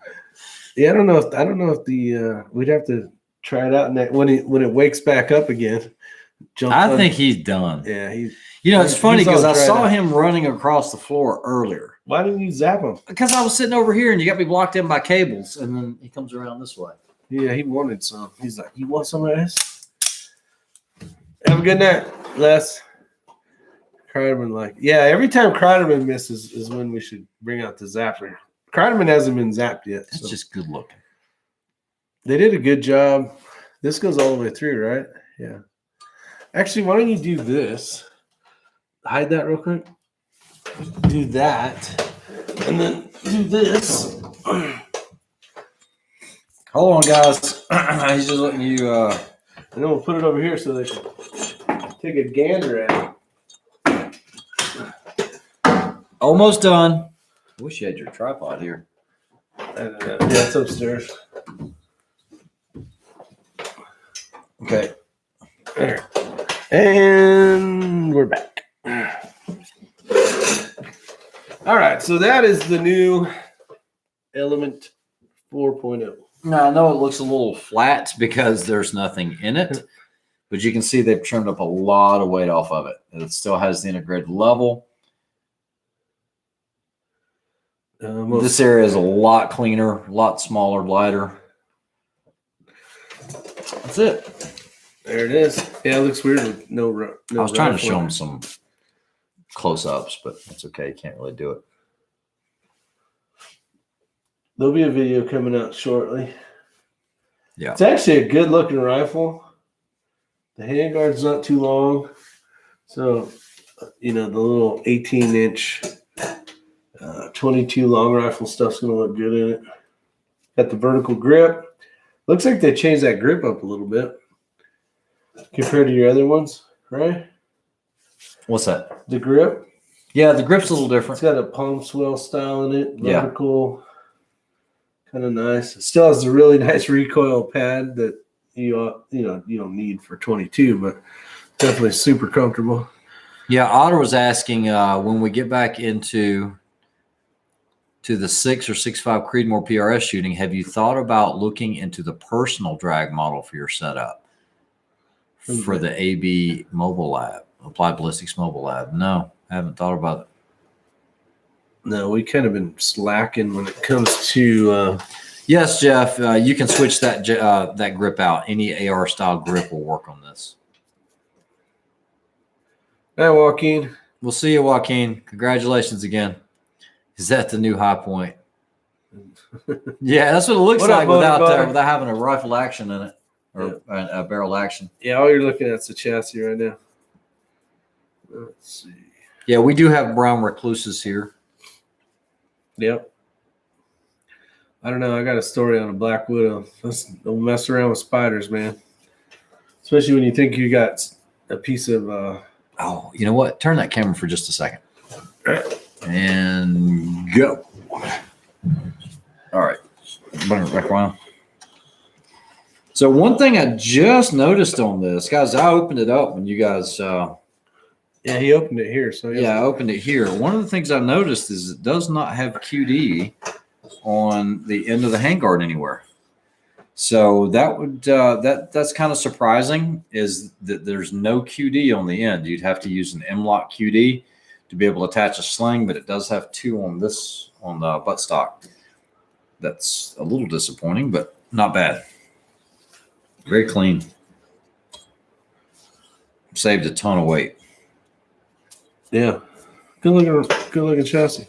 Yeah, I don't know if the we'd have to try it out when it wakes back up again. I think he's done. Yeah, it's funny because I saw him running across the floor earlier. Why didn't you zap him? Because I was sitting over here and you got me blocked in by cables, and then he comes around this way. Yeah, he wanted some. He's like, "You want some of this?" Have a good night, Les. Kreiderman every time Kreiderman misses is when we should bring out the zapper. Kreiderman hasn't been zapped yet. That's just good looking. They did a good job. This goes all the way through, right? Yeah. Actually, why don't you do this? Hide that real quick. Do that. And then do this. Hold on, guys. He's just letting you... And then we'll put it over here so they can take a gander at it. Almost done. I wish you had your tripod here. Yeah, it's upstairs. Okay. There. And we're back. All right, so that is the new Element 4.0. Now, I know it looks a little flat because there's nothing in it, but you can see they've trimmed up a lot of weight off of it. It still has the integrated level. This area is a lot cleaner, a lot smaller, lighter. That's it. There it is. Yeah, it looks weird with no I was trying to show them some close-ups, but that's okay. You can't really do it. There'll be a video coming out shortly. Yeah. It's actually a good-looking rifle. The handguard's not too long. So, you know, the little 18-inch 22 long rifle stuff's going to look good in it. Got the vertical grip. Looks like they changed that grip up a little bit compared to your other ones, right? What's that? The grip. Yeah, the grip's a little different. It's got a palm swell style in it. Vertical. Yeah. Kind of nice. It still has a really nice recoil pad that you don't need for 22, but definitely super comfortable. Yeah, Otter was asking when we get back into the 6 or 6.5 Creedmoor PRS shooting, have you thought about looking into the personal drag model for your setup for the AB Mobile Lab, Applied Ballistics Mobile Lab? No, I haven't thought about it. No, we kind of been slacking when it comes to. Yes, Jeff, you can switch that grip out. Any AR style grip will work on this. Hi, Joaquin. We'll see you, Joaquin. Congratulations again. Is that the new high point? Yeah, that's what it looks like without having a rifle action in it or a barrel action. Yeah, all you're looking at is the chassis right now. Let's see. Yeah, we do have brown recluses here. Yep. I don't know. I got a story on a Black Widow. Don't mess around with spiders, man. Especially when you think you got a piece of. Oh, you know what? Turn that camera for just a second. And go. All right. Bring it back around. So one thing I just noticed on this, guys, I opened it up when you guys. Yeah, he opened it here. So yeah, I opened it here. One of the things I noticed is it does not have QD on the end of the handguard anywhere. So that would that's kind of surprising, is that there's no QD on the end. You'd have to use an M-LOK QD to be able to attach a sling, but it does have two on the buttstock. That's a little disappointing, but not bad. Very clean. Saved a ton of weight. Yeah, good looking chassis.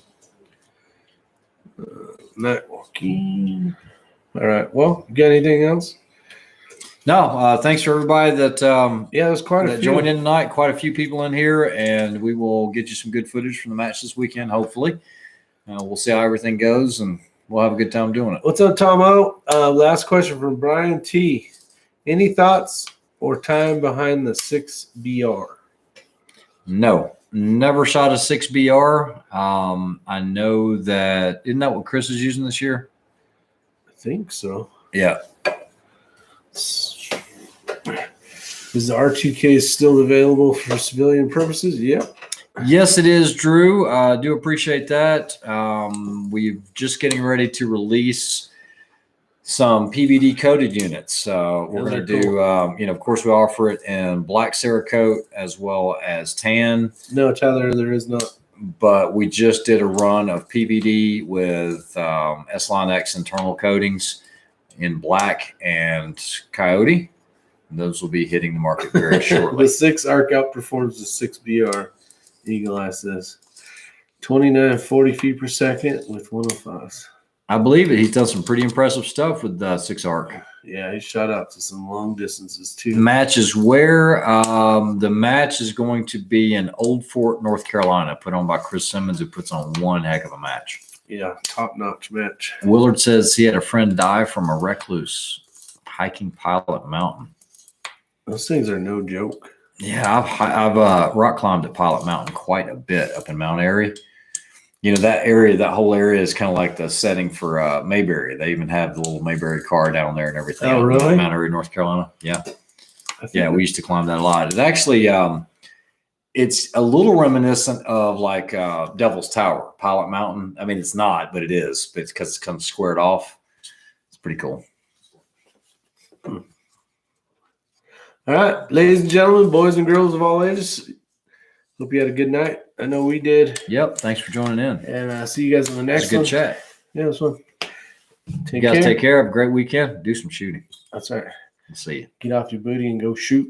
Not walking. All right. Well, you got anything else? No. Thanks for everybody that there's quite a few joined in tonight. Quite a few people in here, and we will get you some good footage from the match this weekend. Hopefully, we'll see how everything goes, and we'll have a good time doing it. What's up, Tomo? Last question from Brian T. Any thoughts or time behind the 6BR? No, never shot a 6BR. I know that, isn't that what Chris is using this year? I think so. Yeah. Is the R2K still available for civilian purposes? Yeah. Yes, it is, Drew. Do appreciate that. We're just getting ready to release some PVD coated units. We're going to do, of course, we offer it in black Cerakote as well as tan. No, Tyler, there is not. But we just did a run of PVD with S-Line X internal coatings in black and Coyote. And those will be hitting the market very shortly. The 6 ARC outperforms the 6BR. Eagle Eye says 2940 feet per second with 105s. I believe it. He's done some pretty impressive stuff with the 6 ARC. Yeah, he shot out to some long distances too. The match is where? The match is going to be in Old Fort, North Carolina, put on by Chris Simmons, who puts on one heck of a match. Yeah, top-notch match. Willard says he had a friend die from a recluse hiking Pilot Mountain. Those things are no joke. Yeah, I've rock climbed at Pilot Mountain quite a bit up in Mount Airy. You know, that whole area is kind of like the setting for Mayberry. They even have the little Mayberry car down there and everything. Oh, really? Mount Airy, North Carolina. Yeah. Yeah, we used to climb that a lot. It actually, it's a little reminiscent of like Devil's Tower, Pilot Mountain. I mean, it's not, but it is. But it's because it comes squared off. It's pretty cool. All All right, ladies and gentlemen, boys and girls of all ages. Hope you had a good night. I know we did. Yep. Thanks for joining in. And see you guys on the next It's a good one. chat. Yeah, this one. You guys take care. Have a great weekend. Do some shooting. That's right. See you. Get off your booty and go shoot.